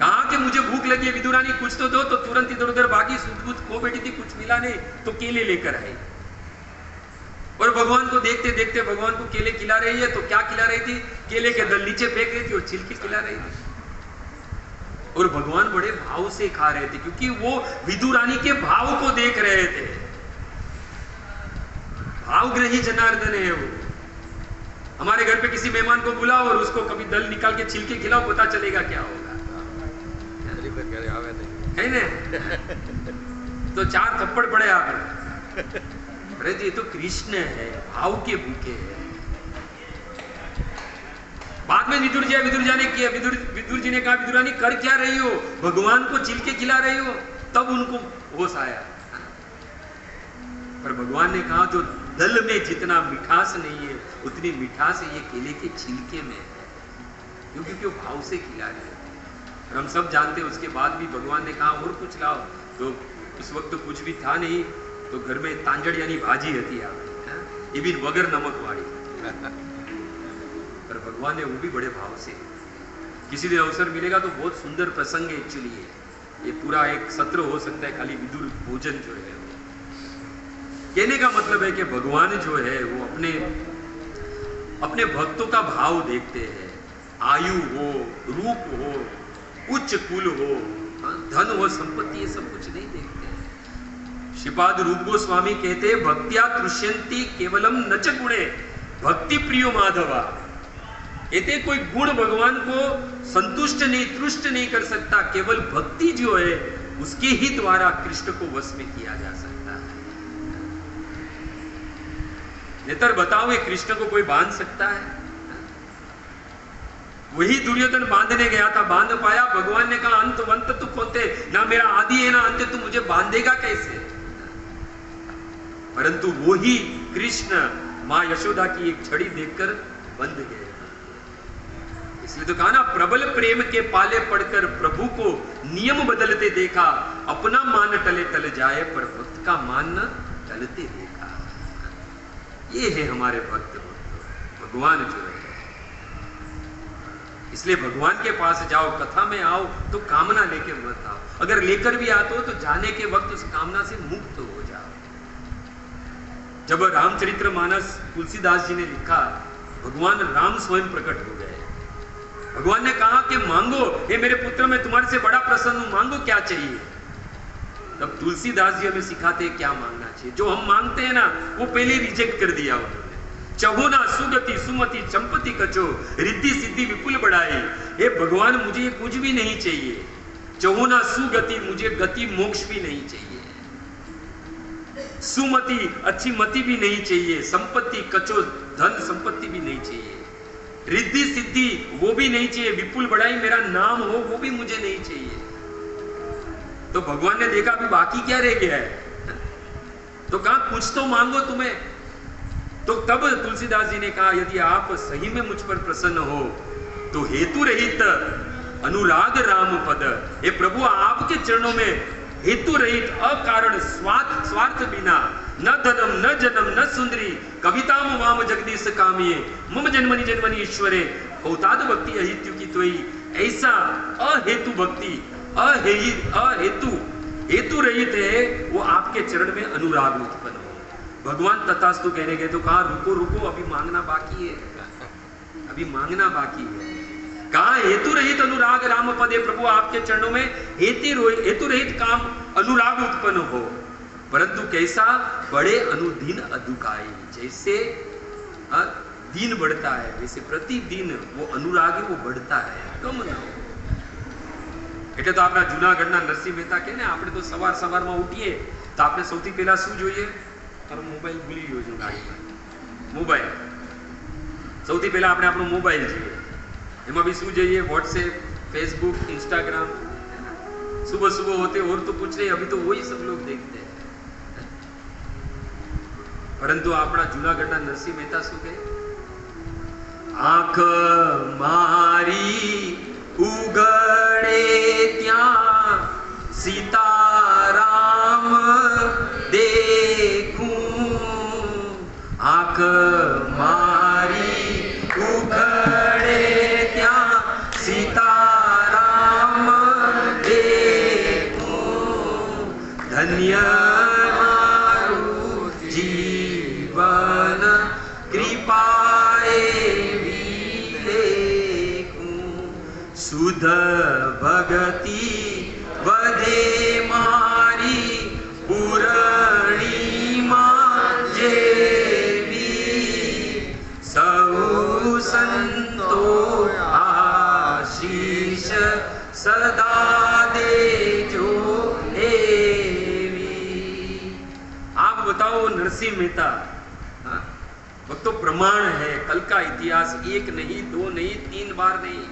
कहा कि मुझे भूख लगी है, विदुरानी कुछ तो दो, तो तुरंत इधर उधर भागी, सुध खो बैठी थी, कुछ मिला नहीं तो केले लेकर आई। और भगवान को देखते देखते भगवान को केले खिला रही है, तो क्या खिला रही थी, केले के दल नीचे फेंक रही थी और छिलके खिला रही थी। और भगवान बड़े भाव से खा रहे थे, क्योंकि वो विदुरानी के भाव को देख रहे थे। भावग्रही जनार्दन है वो। हमारे घर पे किसी मेहमान को बुलाओ और उसको कभी दल निकाल के छिलके खिलाओ, पता चलेगा क्या होगा, है ना? तो 4 थप्पड़ पड़े आप। अरे ये तो कृष्ण है, भाव के भूखे है। बाद में विदुर जी ने किया, विदुर जी ने कहा विदुरानी कर क्या रही हो, भगवान को छिलके खिला रही हो, तब उनको होश आया। पर भगवान ने कहा जो दल में जितना मिठास नहीं है उतनी मिठास ये केले के छिलके में है, क्योंकि वो भाव से खिला रहे थे। हम सब जानते हैं उसके बाद भी भगवान ने कहा और कुछ लाओ, तो उस वक्त तो कुछ भी था नहीं, तो घर में तांजड़ यानी भाजी હતી આપણે, ये भी वगर नमक वाली। पर भगवान ने वो भी बड़े भाव से, किसी दिन अवसर मिलेगा तो बहुत सुंदर प्रसंग है एक्चुअली, ये पूरा एक सत्र हो सकता है खाली विदुर भोजन जो है। कहने का मतलब है कि भगवान जो है वो अपने भक्तों का भाव देखते हैं। आयु हो, रूप हो, उच्च कुल हो, धन हो, संपत्ति, ये सब कुछ नहीं देखते हैं। श्रीपाद रूप गोस्वामी कहते हैं भक्त्या तृष्यन्ति केवलम न च गुणे भक्ति प्रियो माधवा। इतने कोई गुण भगवान को संतुष्ट नहीं, तुष्ट नहीं कर सकता। केवल भक्ति जो है उसके ही द्वारा कृष्ण को वश में किया जा सकता है। नेतर बताओ, ये कृष्ण को कोई बांध सकता है? वही दुर्योधन बांधने गया था, बांध पाया? भगवान ने कहा अंत वंत तू खोते, ना मेरा आदि है ना अंत, तू मुझे बांधेगा कैसे? परंतु वही कृष्ण मां यशोदा की एक छड़ी देखकर बंध गए। इसलिए तो कहा ना, प्रबल प्रेम के पाले पड़कर प्रभु को नियम बदलते देखा, अपना मान टले टल जाए पर भक्त का मान न टलते देखा। ये है हमारे भक्त भगवान जो है। इसलिए भगवान के पास जाओ, कथा में आओ तो कामना लेके मत आओ। अगर लेकर भी आते हो तो जाने के वक्त उस कामना से मुक्त हो जाओ। जब रामचरितमानस तुलसीदास जी ने लिखा, भगवान राम स्वयं प्रकट हो गए। भगवान ने कहा कि मांगो, हे मेरे पुत्र, मैं तुम्हारे से बड़ा प्रसन्न हूं, मांगो क्या चाहिए। तब तुलसीदास जी हमें सिखाते हैं क्या मांगना चाहिए। जो हम मांगते हैं ना, वो पहले रिजेक्ट कर दिया उन्होंने। चहुना सुगति सुमति चंपति कचो, रिद्धि सिद्धि विपुल बढ़ाई। हे भगवान, मुझे ये कुछ भी नहीं चाहिए। चहुना सुगति, मुझे गति मोक्ष भी नहीं चाहिए। सुमति, अच्छी मति भी नहीं चाहिए। संपत्ति कचो, धन संपत्ति भी नहीं चाहिए। रिद्धि सिद्धि, वो भी नहीं चाहिए। विपुल बढ़ाई, मेरा नाम हो, वो भी मुझे नहीं चाहिए। तो भगवान ने देखा अभी बाकी क्या रह गया है, तो कहा कुछ तो मांगो तुम्हें। तो तब तुलसीदास जी ने कहा, यदि आप सही में मुझ पर प्रसन्न हो तो हेतु रहित अनुराग राम पद, हे प्रभु, आपके चरणों में हेतु रहित अकारण स्वार्थ बिना, न धनम न जन्म न सुंदरी, कविताम वाम जगदीश कामिये, मम जन्मनि जन्मनि ईश्वरे, कौताद भक्ति अहित्यु की त्वयि। ऐसा अहेतु भक्ति, हेतु रहित है, वो आपके चरण में अनुराग उत्पन्न हो। भगवान तथास्तु कहने गए तो कहा रुको रुको, अभी मांगना बाकी है, अभी मांगना बाकी है। कहा हेतु रहित अनुराग राम पदे, प्रभु आपके चरणों में हेतु रहित काम अनुराग उत्पन्न हो। परंतु कैसा? बड़े अनुदिन अदुकाई। जैसे दिन बढ़ता है वैसे प्रतिदिन वो अनुराग है वो बढ़ता है, कम ना हो। એટલે તો આપણા જૂનાગઢના નરસિંહ મહેતા કહે ને, આપણે તો સવારમાં ઉઠીએ તો આપણે સૌથી પહેલા શું જોઈએ? તારો મોબાઈલ ભૂલી ગયો છું ગાડીમાં, મોબાઈલ સૌથી પહેલા આપણે આપણો મોબાઈલ જોઈએ। એમાં भी શું જોઈએ? WhatsApp, Facebook, Instagram. सुबह सुबह होते और तो कुछ नहीं, अभी तो वही सब लोग देखते हैं। परंतु अपना जूनागढ़ना नरसिंह मेहता शू कहे? आंख मारी उगड़े त्या सीताराम देखूं, आंख मारी उगड़े त्या सीताराम देखूं, धन्य जीवन कृपाए सुध भगति वदे मारी पूर्णिमा जेवी, सौ संतो आशीष सदा देजो देवी। आप बताओ नरसिंह मेहता भक्तों प्रमाण है, कल का इतिहास, एक नहीं, दो नहीं, 3 बार नहीं,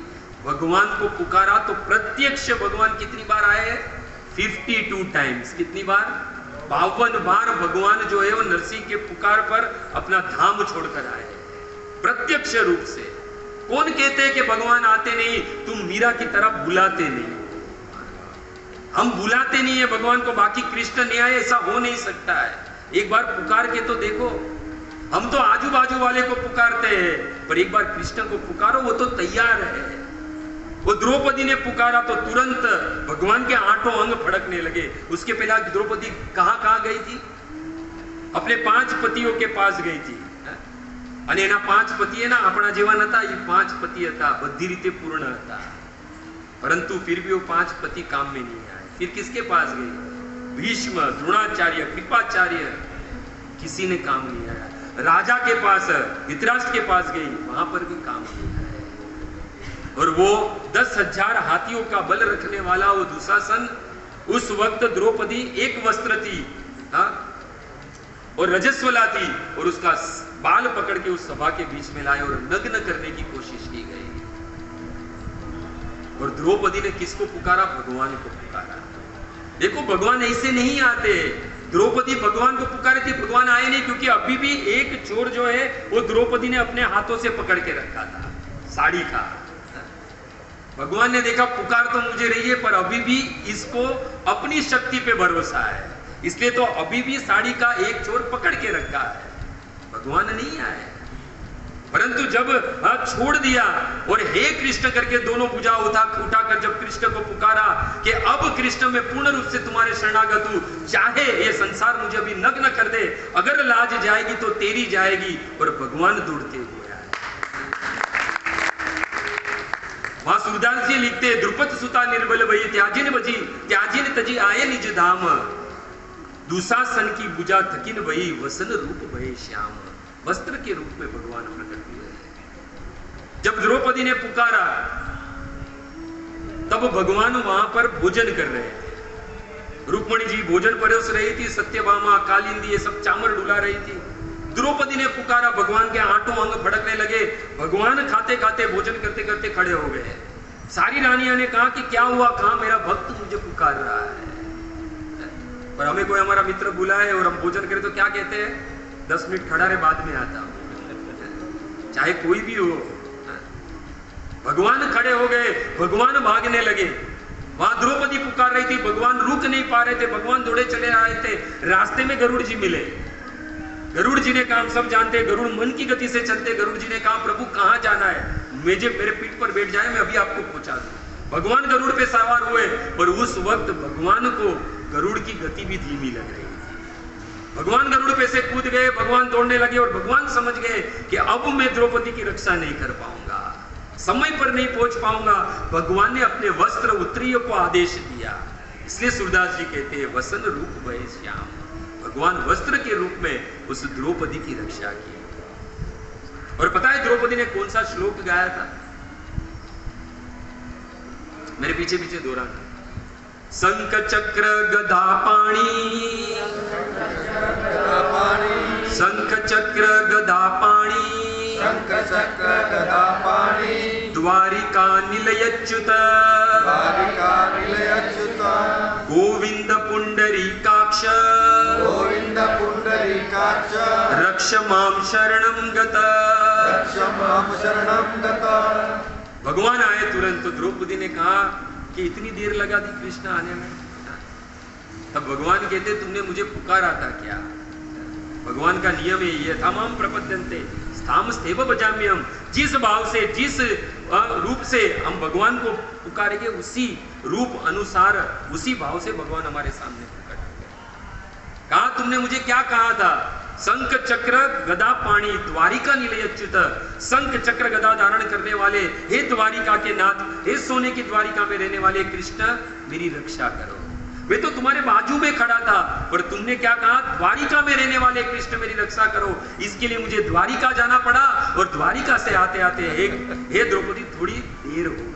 भगवान को पुकारा तो प्रत्यक्ष भगवान कितनी बार आए? 52 टाइम्स। कितनी बार? 52 बार भगवान जो है वो नरसिंह के पुकार पर अपना धाम छोड़कर आए, प्रत्यक्ष रूप से। कौन कहते हैं कि भगवान आते नहीं? तुम मीरा की तरह बुलाते नहीं। हम बुलाते नहीं है भगवान को, बाकी कृष्ण नहीं आए, ऐसा हो नहीं सकता है। एक बार पुकार के तो देखो। हम तो आजू बाजू वाले को पुकारते हैं, पर एक बार कृष्ण को पुकारो, वो तो तैयार है। वो द्रौपदी ने पुकारा तो तुरंत भगवान के 8 अंग फड़कने लगे। उसके पहले द्रौपदी कहां गई थी? अपने 5 पतियों के पास गई थी। અને એના 5 પતિ એના આપણા જેવા નતા, એ 5 પતિ હતા, બધી રીતે પૂર્ણ હતા। परंतु फिर भी वो 5 पति काम में नहीं आए। फिर किसके पास गई? भीष्म, द्रोणाचार्य, कृपाचार्य, किसी ने काम नहीं आया। राजा के पास, धृतराष्ट्र के पास गई, वहां पर भी काम नहीं आया। और वो 10,000 हाथियों का बल रखने वाला वो दुशासन, उस वक्त द्रौपदी एक वस्त्र थी, हाँ, और रजस्वला थी, और उसका बाल पकड़ के उस सभा के बीच में लाए और नग्न करने की कोशिश की गई। और द्रौपदी ने किसको पुकारा? भगवान को पुकारा। देखो भगवान ऐसे नहीं आते, द्रौपदी भगवान को पुकारे थी, भगवान आए नहीं, क्योंकि अभी भी एक चोर जो है वो द्रौपदी ने अपने हाथों से पकड़ के रखा था, साड़ी का। भगवान ने देखा पुकार तो मुझे रही है, पर अभी भी इसको अपनी शक्ति पे भरोसा है, इसलिए तो अभी भी साड़ी का एक चोर पकड़ के रखा है, भगवान नहीं आए। परंतु जब छोड़ दिया और हे कृष्ण करके दोनों भुजा उठाकर जब कृष्ण को पुकारा कि अब कृष्ण मैं पूर्ण रूप से तुम्हारे शरणागत हूं, चाहे ये संसार मुझे अभी नग्न कर दे, अगर लाज जाएगी तो तेरी जाएगी, और भगवान दौड़ते हुए आए। वहां सूरदास जी लिखते, द्रुपद सुता निर्बल वही त्याजिन तजी आए निज धाम, दुशासन की भुजा थकिन वही वसन रूप भये श्याम। वस्त्र के रूप में भगवान प्रकट हुए। जब द्रौपदी ने पुकारा तब भगवान वहां पर भोजन कर रहे थे। रुक्मणी जी भोजन परोस रही थी, सत्यभामा, कालिंदी ये सब चामर डुला रही थी। द्रौपदी ने पुकारा, भगवान के आंटों अंग फड़कने लगे। भगवान खाते खाते भोजन करते करते खड़े हो गए। सारी रानियां ने कहा कि क्या हुआ, कहां मेरा भक्त मुझे पुकार रहा है। पर हमें कोई हमारा मित्र बुलाए और हम भोजन करें तो क्या कहते हैं? 10 मिनट खड़ा रहे, बाद में आता हूं, चाहे कोई भी हो। भगवान खड़े हो गए, भगवान भागने लगे। वहां द्रौपदी पुकार रही थी, भगवान रुक नहीं पा रहे थे, भगवान दौड़े चले आए थे। रास्ते में गरुड़ जी मिले। गरुड़ जी ने कहा, हम सब जानते हैं गरुड़ मन की गति से चलते। गरुड़ जी ने कहा, प्रभु कहां जाना है? मुझे मेरे पीठ पर बैठ जाए, मैं अभी आपको पहुंचा दूं। भगवान गरुड़ पे सवार हुए, पर उस वक्त भगवान को गरुड़ की गति भी धीमी लग रही। भगवान गरुड़ पे से कूद गए, भगवान दौड़ने लगे, और भगवान समझ गए कि अब मैं द्रौपदी की रक्षा नहीं कर पाऊंगा, समय पर नहीं पहुंच पाऊंगा। भगवान ने अपने वस्त्र उत्तरीय को आदेश दिया। इसलिए सूरदास जी कहते हैं, वसन रूप भये श्याम। भगवान वस्त्र के रूप में उस द्रौपदी की रक्षा की। और पता है द्रौपदी ने कौन सा श्लोक गाया था? मेरे पीछे पीछे दोहराना। शंख चक्र गदा पाणी, शंख चक्र गदा पाणी, शंख चक्र गदा पाणी, द्वारिका निलयच्युत, द्वारिका निलयच्युत, गोविंद पुंडरीकाक्ष, गोविंद पुंडरीकाक्ष, रक्ष माम शरणं गत, रक्ष माम शरणं गत। भगवान आए तुरंत। तो द्रौपदी ने कहा कि इतनी देर लगा दी कृष्ण आने में। तब भगवान कहते, तुमने मुझे पुकारा था क्या? भगवान का नियम है ये, तमाम प्रपद्यन्ते स्थाम स्थेव भजाम्यहम्। जिस भाव से, जिस रूप से हम भगवान को पुकारेंगे, उसी रूप अनुसार, उसी भाव से भगवान हमारे सामने प्रकट होंगे। कहा, तुमने मुझे क्या कहा था? शंख चक्र गदा पाणी, द्वारिका निलयच्युत। शंख चक्र गदा धारण करने वाले, हे द्वारिका के नाथ, हे सोने की द्वारिका में रहने वाले कृष्ण, मेरी रक्षा करो। मैं तो तुम्हारे बाजू में खड़ा था, पर तुमने क्या कहा? द्वारिका में रहने वाले कृष्ण मेरी रक्षा करो। इसके लिए मुझे द्वारिका जाना पड़ा, और द्वारिका से आते आते हे द्रौपदी थोड़ी देर हो गई।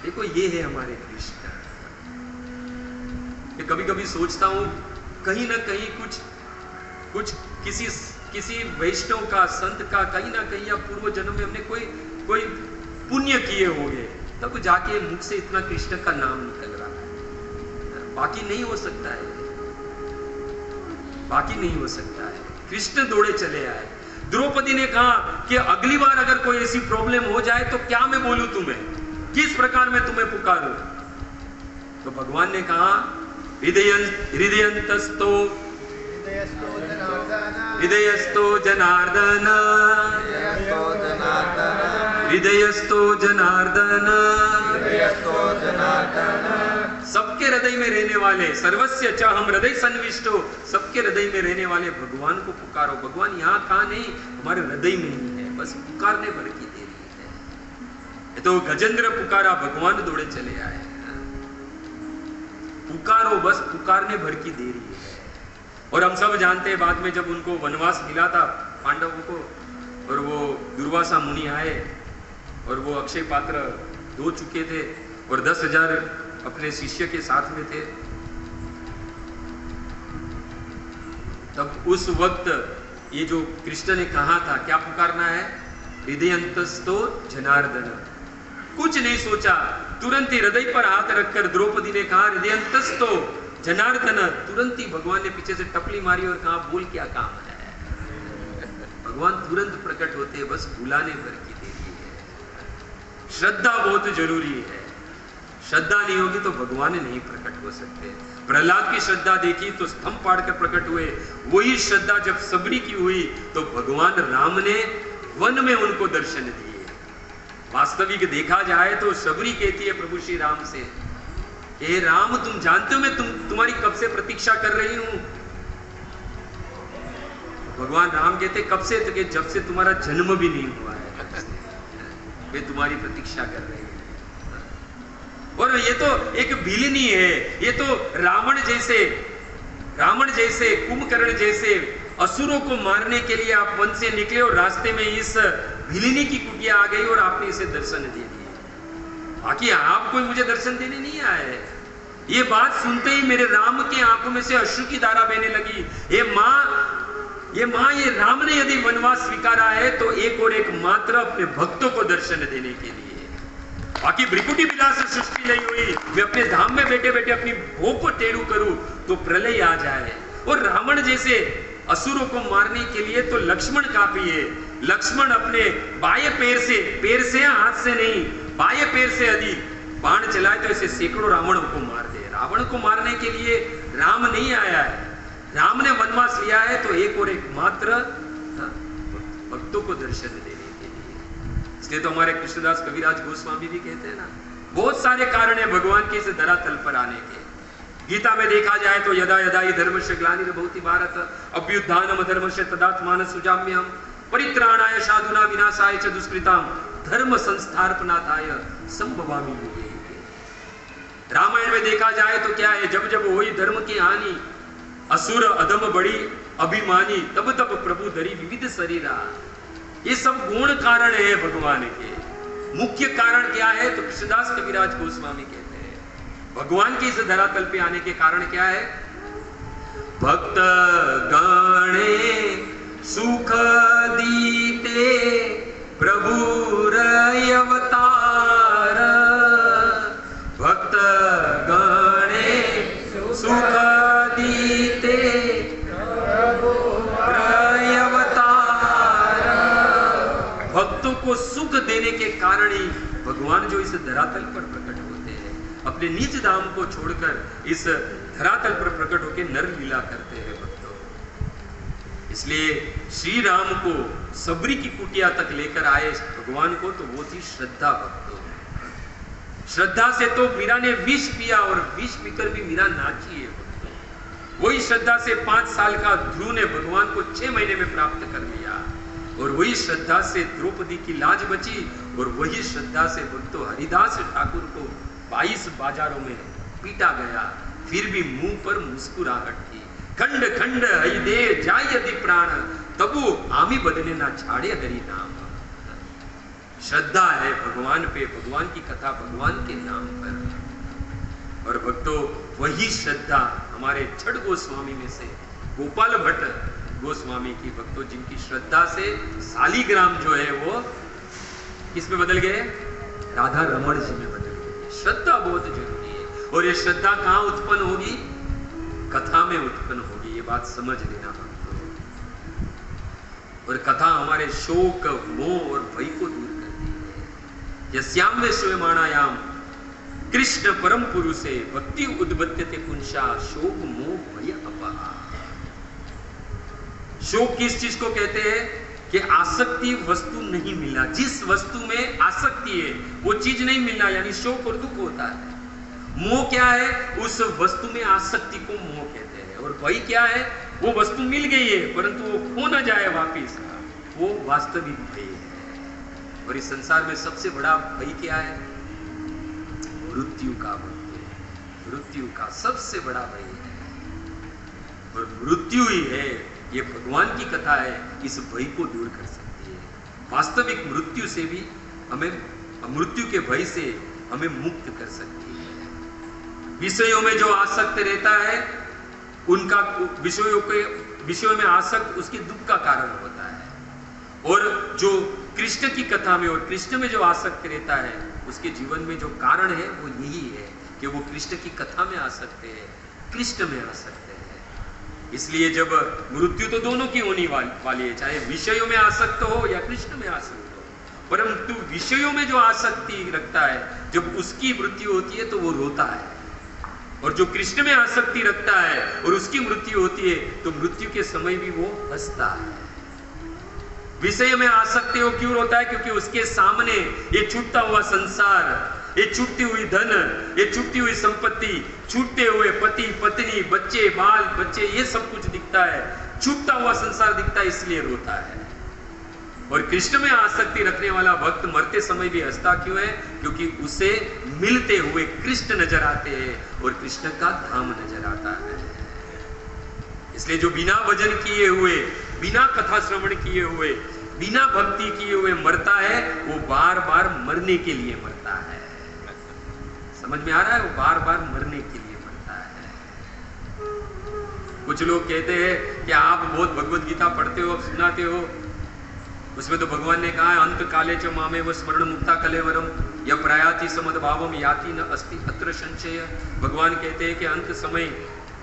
देखो ये है हमारे कृष्ण। कभी कभी सोचता हूं, कहीं ना कहीं कुछ किसी वैष्णव का, संत का, कहीं ना कहीं या पूर्व जन्म में हमने कोई पुण्य किए होंगे, तब जाके मुख से इतना कृष्ण का नाम निकल रहा है। बाकी नहीं हो सकता है, बाकी नहीं हो सकता है। कृष्ण दौड़े चले आए। द्रौपदी ने कहा कि अगली बार अगर कोई ऐसी प्रॉब्लम हो जाए तो क्या मैं बोलूं तुम्हें, किस प्रकार मैं तुम्हें पुकारूं? तो भगवान ने कहा, हृदयंतस्तो जनार्दन, हृदयस्थो जनार्दन, सबके हृदय में रहने वाले, सर्वस्य च हम हृदय सन्विष्टो, सबके हृदय में रहने वाले भगवान को पुकारो। भगवान यहाँ कहाँ नहीं, हमारे हृदय में ही है, बस पुकारने भर की देरी है। तो गजेंद्र पुकारा, भगवान दौड़े चले आए। पुकारो, बस पुकारने भर की देरी है। और हम सब जानते हैं बाद में जब उनको वनवास मिला था पांडवों को, और वो दुर्वासा मुनि आए और वो अक्षय पात्र धो चुके थे और 10,000 अपने शिष्य के साथ में थे। तब उस वक्त ये जो कृष्ण ने कहा था, क्या पुकारना है? हृदयंतस्तो जनार्दन। कुछ नहीं सोचा, तुरंत ही हृदय पर हाथ रखकर द्रौपदी ने कहा हृदयंतस्तो जनार्दन। तुरंत ही भगवान ने पीछे से टपली मारी और कहा बोल क्या काम है। भगवान तुरंत प्रकट होते हैं, बस बुलाने भर की देरी है। श्रद्धा बहुत जरूरी है, श्रद्धा नहीं होगी तो भगवान नहीं प्रकट हो सकते। प्रहलाद की श्रद्धा देखी तो स्तंभ फाड़कर प्रकट हुए, वही श्रद्धा जब सबरी की हुई तो भगवान राम ने वन में उनको दर्शन दिए। वास्तविक देखा जाए तो सबरी कहती है प्रभु श्री राम से, हे राम तुम जानते हो मैं तुम्हारी कब से प्रतीक्षा कर रही हूं। भगवान राम कहते कब से? तो जब से तुम्हारा जन्म भी नहीं हुआ है मैं तुम्हारी प्रतीक्षा कर रही हूं। और ये तो एक भिलनी है, ये तो रावण जैसे कुंभकर्ण जैसे असुरों को मारने के लिए आप वन से निकले और रास्ते में इस भिलिनी की कुटिया आ गई और आपने इसे दर्शन दे दिए। बाकी आप कोई मुझे दर्शन देने नहीं आए। ये बात सुनते ही मेरे राम के आंखों में से अश्रु की धारा बहने लगी। ये माँ ये राम ने यदि वनवास स्वीकारा है तो एक और एक मात्र अपने भक्तों को दर्शन देने के लिए। बाकी भ्रिकुटी विलास सृष्टि नहीं हुई, मैं अपने धाम में बैठे बैठे अपनी भोग को टेढ़ू करूं तो प्रलय आ जाए। और रावण जैसे असुरों को मारने के लिए तो लक्ष्मण काफी है। लक्ष्मण अपने बाएं पैर से हाथ से नहीं, बाएं पैर से यदि बाण चलाए तो ऐसे सैकड़ों रावणों को मार दे। रावण को मारने के लिए राम नहीं आया है, राम ने वनवास लिया है तो एक और एक मात्र भक्तों को दर्शन देने के लिए। इसलिए तो हमारे कृष्णदास कविराज गोस्वामी भी कहते हैं ना, बहुत सारे कारण है भगवान के इस धरातल पर आने के। गीता में देखा जाए तो यदा यदा ही धर्मस्य ग्लानिर्भवति भारत अभ्युत्थानम् अधर्मस्य तदात्मानं सृजाम्यहम् परित्राणाय साधूनां विनाशाय च दुष्कृतां धर्म संस्थापनार्थाय संभवामि युगे युगे। रामायण में देखा जाए तो क्या है, जब जब हुई धर्म की हानि, असुर अधम बड़ी अभिमानी, तब तब प्रभु धरी विविध शरीरा। ये सब गुण कारण है भगवान के। मुख्य कारण क्या है तो कृष्णदास कविराज गोस्वामी कहते हैं भगवान के इस धरातल पे आने के कारण क्या है? भक्त गणे सुख दीते प्रभु अवतार। भक्त गणे सुख दीते प्रभु अवतार। भक्तों को सुख देने के कारण ही भगवान जो इस धरातल पर प्रकट होते हैं, अपने निज धाम को छोड़कर इस धरातल पर प्रकट होकर नर लीला करते हैं भक्तों। इसलिए श्री राम को सबरी की कुटिया तक लेकर आए भगवान को, तो वो थी श्रद्धा भक्तों। श्रद्धा से तो मीरा ने विष पिया और विष पीकर भी मीरा नाची है भक्तों। वही श्रद्धा से 5 साल का ध्रुव ने भगवान को 6 महीने में प्राप्त कर लिया। और वही श्रद्धा से द्रौपदी की लाज बची और वही श्रद्धा से भक्तों हरिदास ठाकुर को 22 बाजारों में पीटा गया, फिर भी मुंह पर मुस्कुराहट थी। खंड खंड हई दे जाय यदि प्राण, तबु आमी बदले ना छाड़े हरि नाम। श्रद्धा है भगवान पे, भगवान की कथा भगवान के नाम पर। और भक्तों वही श्रद्धा हमारे छठ गोस्वामी में से गोपाल भट्ट गोस्वामी की भक्तों, जिनकी श्रद्धा से शालिग्राम जो है वो किस में बदल गए? राधा रमण जी में बदल गए। श्रद्धा बहुत जरूरी है। और ये श्रद्धा कहाँ उत्पन्न होगी? कथा में उत्पन्न होगी। ये बात समझ लेना भक्तों। और कथा हमारे शोक मोह और भय को दूर करती है। यस्याम वे स्वयमाणायाम कृष्ण परम पुरुषे भक्ति उद्बत्यते पुंसा शोक मोह भय अपहा। शोक किस चीज को कहते हैं? कि आसक्ति वस्तु नहीं मिलना। जिस वस्तु में आसक्ति है वो चीज नहीं मिलना, यानी शोक और दुख होता है। मोह क्या है? उस वस्तु में आसक्ति को मोह कहते हैं। और भय क्या है? वो वस्तु मिल गई है परंतु वो खो न जाए वापिस, वो वास्तविक भय है। और इस संसार में सबसे बड़ा भय क्या है? मृत्यु का भय। मृत्यु का सबसे बड़ा भय है। और मृत्यु ही है, ये भगवान की कथा है, इस भय को दूर कर सकती है। वास्तविक मृत्यु से भी हमें, मृत्यु के भय से हमें मुक्त कर सकती है। विषयों में जो आसक्त रहता है उनका विषयों में आसक्त उसके दुख का कारण होता है, और जो कृष्ण की कथा में और कृष्ण में जो आसक्त रहता है उसके जीवन में जो कारण है वो यही है कि वो कृष्ण की कथा में आ सकते हैं, कृष्ण में आ सकते हैं। इसलिए जब मृत्यु तो दोनों की होने वाली है, चाहे विषयों में आसक्त हो या कृष्ण में आसक्त हो, परंतु विषयों में जो आसक्ति रखता है जब उसकी मृत्यु होती है तो वो रोता है, और जो कृष्ण में आसक्ति रखता है और उसकी मृत्यु होती है तो मृत्यु के समय भी वो हंसता है। विषय में आसक्ति वो क्यों रोता है? क्योंकि उसके सामने ये छूटता हुआ संसार, ये छूटती हुई धन, ये छूटती हुई संपत्ति, छूटते हुए पति पत्नी बच्चे बाल बच्चे, ये सब कुछ दिखता है, छूटता हुआ संसार दिखता है, इसलिए रोता है। और कृष्ण में आसक्ति रखने वाला भक्त मरते समय भी हंसता क्यों है? क्योंकि उसे मिलते हुए कृष्ण नजर आते हैं और कृष्ण का धाम नजर आता है। इसलिए जो बिना भजन किए हुए, बिना कथा श्रवण किए हुए, बिना भक्ति किए हुए मरता है, वो बार बार मरने के लिए मरता है। समझ में आ रहा है? वो बार बार मरने के लिए मरता है। कुछ लोग कहते हैं कि आप बहुत भगवत गीता पढ़ते हो, सुनाते हो, उसमें तो भगवान ने कहा है अंत काले च मामे व स्मरण मुक्ता कलेवरम या प्रयाति समदभावम याति न अस्ति अत्र संशय। भगवान कहते हैं कि अंत समय,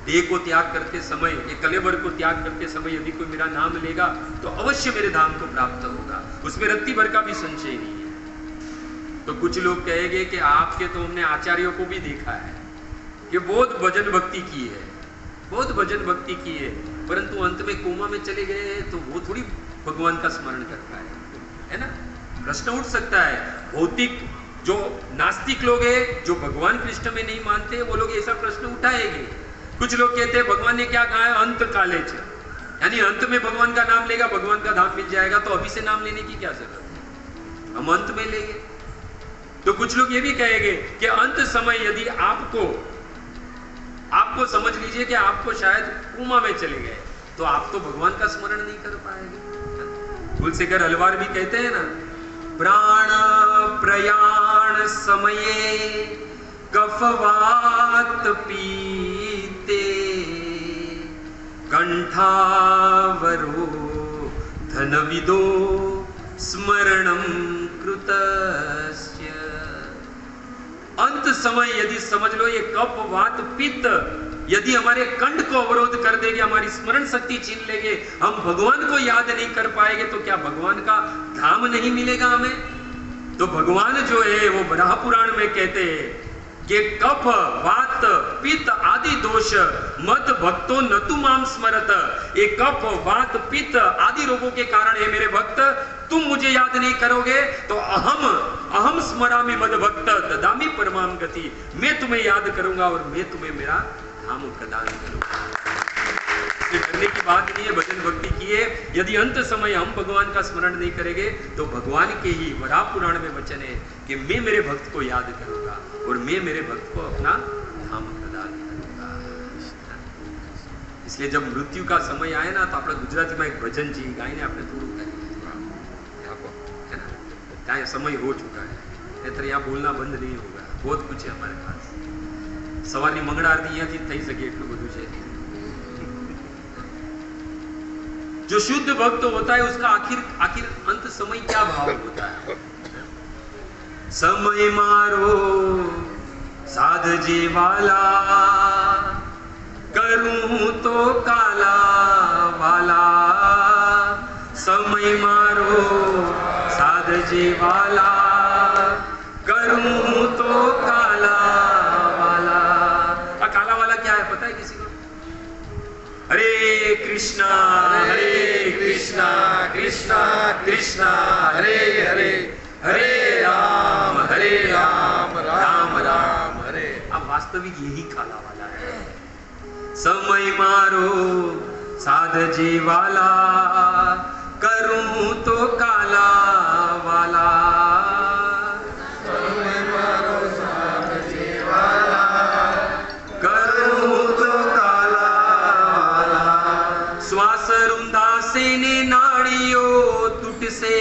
देह को त्याग करते समय, ये कलेवर को त्याग करते समय यदि कोई मेरा नाम लेगा तो अवश्य मेरे धाम को प्राप्त होगा, उसमें रत्ती भर का भी संशय नहीं है। तो कुछ लोग कहेंगे कि आपके तो हमने आचार्यों को भी देखा है कि बहुत भजन भक्ति की है, बहुत भजन भक्ति की है, परंतु अंत में कोमा में चले गए हैं, तो वो थोड़ी भगवान का स्मरण कर पाए, है ना? प्रश्न उठ सकता है। भौतिक जो नास्तिक लोग हैं, जो भगवान कृष्ण में नहीं मानते, वो लोग ऐसा प्रश्न उठाएंगे। कुछ लोग कहते हैं भगवान ने क्या कहा है? अंत काले च, यानी अंत में भगवान का नाम लेगा भगवान का धाम मिल जाएगा, तो अभी से नाम लेने की क्या जरूरत है, हम अंत में लेंगे। तो कुछ लोग ये भी कहेंगे कि अंत समय यदि आपको समझ लीजिए कि आपको शायद कोमा में चले गए, तो आप तो भगवान का स्मरण नहीं कर पाएंगे। तुलसीकर हलवार भी कहते हैं ना, प्राण प्रयाण समये कफवात पीते कंठावरो धनविदो स्मरणम कृतस्य। अंत समय यदि समझ लो ये कफ वात पित्त यदि हमारे कंठ को अवरोध कर देंगे, हमारी स्मरण शक्ति छीन लेंगे, हम भगवान को याद नहीं कर पाएंगे, तो क्या भगवान का धाम नहीं मिलेगा हमें? तो भगवान जो है वो बराह पुराण में कहते हैं कि कफ वात पित्त आदि दोष मत भक्तो न तु माम स्मरत। ये कफ वात पित्त आदि रोगों के कारण है मेरे भक्त, तुम मुझे याद नहीं करोगे तो अहम स्मरामि मद भक्त ददामि परमाम गति। मैं तुम्हें याद करूंगा और मैं तुम्हें मेरा धाम प्रदान करूंगा। करने की बात नहीं है, भजन भक्ति की है। यदि अंत समय हम भगवान का स्मरण नहीं करेंगे तो भगवान के ही वराह पुराण में वचन है कि मैं मेरे भक्त को याद करूंगा और मैं मेरे भक्त को अपना धाम प्रदान करूंगा। इसलिए जब मृत्यु का समय आए ना, तो अपना गुजराती में एक भजन जी गायने अपने थोड़ा है ना, क्या समय हो चुका है, नहीं यहाँ बोलना बंद नहीं होगा, बहुत कुछ है हमारे पास। सवाરની मंगળ આરતી અહીંયાથી થઈ શકે એટલું બધું છે। जो शुद्ध भक्त होता है उसका आखिर अंत समय क्या भाव होता है? समय मारो साधजे वाला करूं तो काला वाला। समय मारो साधजे वाला करूं तो काला वाला। काला वाला क्या है पता है किसी को? हरे कृष्णा कृष्णा कृष्णा हरे हरे, हरे राम राम राम हरे। अब वास्तविक यही काला वाला है। समय मारो साधजे वाला करूं तो काला वाला। समय मारो साधजे वाला करूं तो काला वाला। श्वास रुंदा से ने नाड़ियों टूट से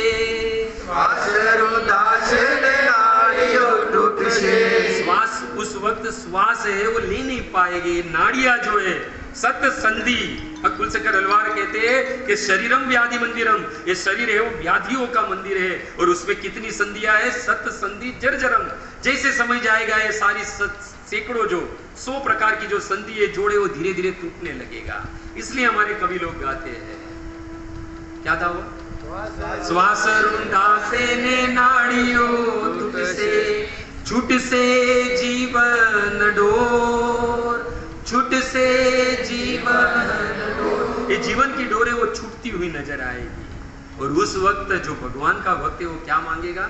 उस वक्त श्वास है वो ले नहीं पाएंगे। नाड़ियां जो है सत संधि, कुलशेखर हलवार कहते हैं कि शरीरम व्याधि मंदिरम, ये शरीर है वो व्याधियों का मंदिर है। और उसमें कितनी संधियां है? सत संधि जर्जरम। जैसे समझ जाएगा ये सारी सैकड़ों जो 100 प्रकार की जो संधि है जोड़े वो धीरे धीरे टूटने लगेगा। इसलिए हमारे कवि लोग गाते हैं, क्या था वो? श्वास रुंधा से ने नाड़ियों टूट से, छूट से जीवन डोर, छूट से जीवन डोर। ये जीवन की डोर है वो छूटती हुई नजर आएगी। और उस वक्त जो भगवान का भक्त है वो क्या मांगेगा?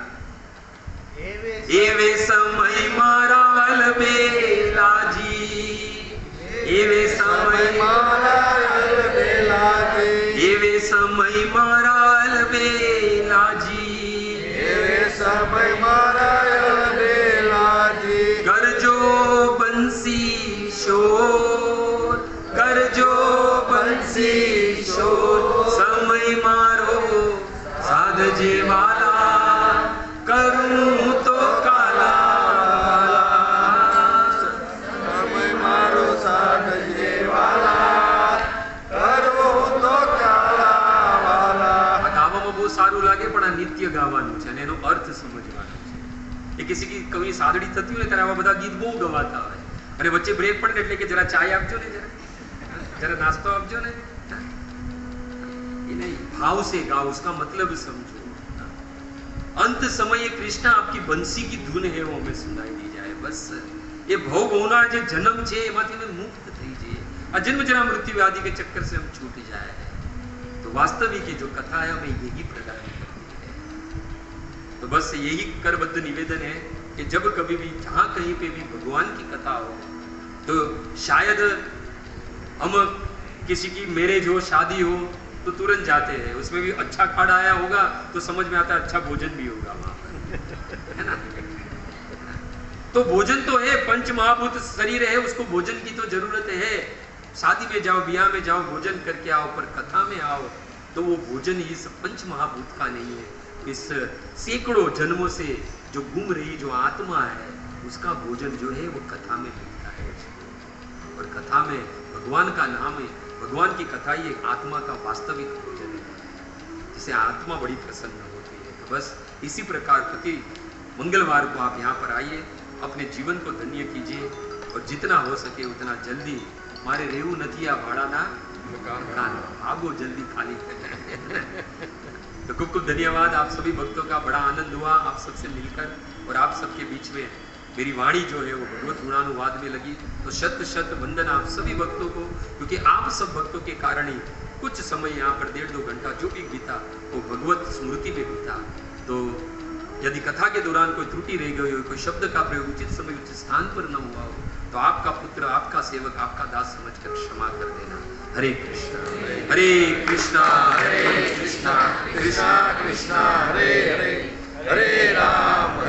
एवे समय मारा अलबेला जी, एवे समय मारा अलबेला जी, एवे समय मारा अलबेला जी, एवे समय मारा अलबेला जी। गरजो बंसी शोर, गरजो बंसी शोर, समय मारो साधजे वाला, करूं तो काला, समय मारो साधजे वाला, करूं तो काला वाला। આ ગાવામાં બહુ સારું લાગે પણ આ નિત્ય ગાવાનું છે અને એનો અર્થ સમજવાનો છે। એ કિસી કી કવિ સાદડી થતી હોય ત્યારે આવા બધા ગીત બહુ ગવાતા હોય અને વચ્ચે બ્રેક પડે એટલે કે જરા ચાય આપજો ને, જરા નાસ્તો આપજો ને। ये नहीं, भाव से गाओ, उसका मतलब समझो। अंत समय कृष्ण आपकी बंसी की धुन है वो हमें सुनाई दी जाए। बस ये भव भवना जो जन्म छे एमांथी में मुक्त थई जाए, आ जन्म जरा मृत्यु आदि के चक्कर से हम छूट जाए। तो वास्तविक जो कथा है हमें यही प्रदान करती है। तो बस यही करबद्ध निवेदन है कि जब कभी भी जहां कहीं पे भी भगवान की कथा हो तो शायद हम किसी की मैरिज हो, शादी हो तो तुरंत जाते हैं। उसमें भी अच्छा खाना आया होगा तो समझ में आता है अच्छा भोजन भी होगा वहां पर, है ना। तो भोजन तो है, पंच महाभूत शरीर है, उसको भोजन की तो जरूरत है। शादी में जाओ, ब्याह में जाओ, भोजन करके आओ, पर कथा में आओ तो वो भोजन इस पंच महाभूत का नहीं है। इस सैकड़ों जन्मों से जो घूम रही जो आत्मा है उसका भोजन जो है वो कथा में मिलता है। और कथा में भगवान का नाम है, भगवान की कथा ही एक आत्मा का वास्तविक भोजन है जिसे आत्मा बड़ी प्रसन्न होती है। तो बस इसी प्रकार प्रति मंगलवार को आप यहाँ पर आइए, अपने जीवन को धन्य कीजिए और जितना हो सके उतना जल्दी मारे रेऊ नथिया भाड़ाना मकान भागो जल्दी खाली कर। तो खूब खूब धन्यवाद आप सभी भक्तों का, बड़ा आनंद हुआ आप सबसे मिलकर। और आप सबके बीच में मेरी वाणी जो है वो भगवत गुणानुवाद में लगी। तो शत शत वंदन आप सभी भक्तों को, क्योंकि आप सब भक्तों के कारण ही कुछ समय यहाँ पर 1.5-2 घंटा जो भी बीता वो भगवत स्मृति में बीता। तो यदि कथा के दौरान कोई त्रुटि रह गई हो, कोई शब्द का प्रयोग उचित समय उचित स्थान पर न हुआ हो तो आपका पुत्र, आपका सेवक, आपका दास समझकर क्षमा कर देना। हरे कृष्णा हरे कृष्णा हरे कृष्णा कृष्णा कृष्णा हरे हरे, हरे राम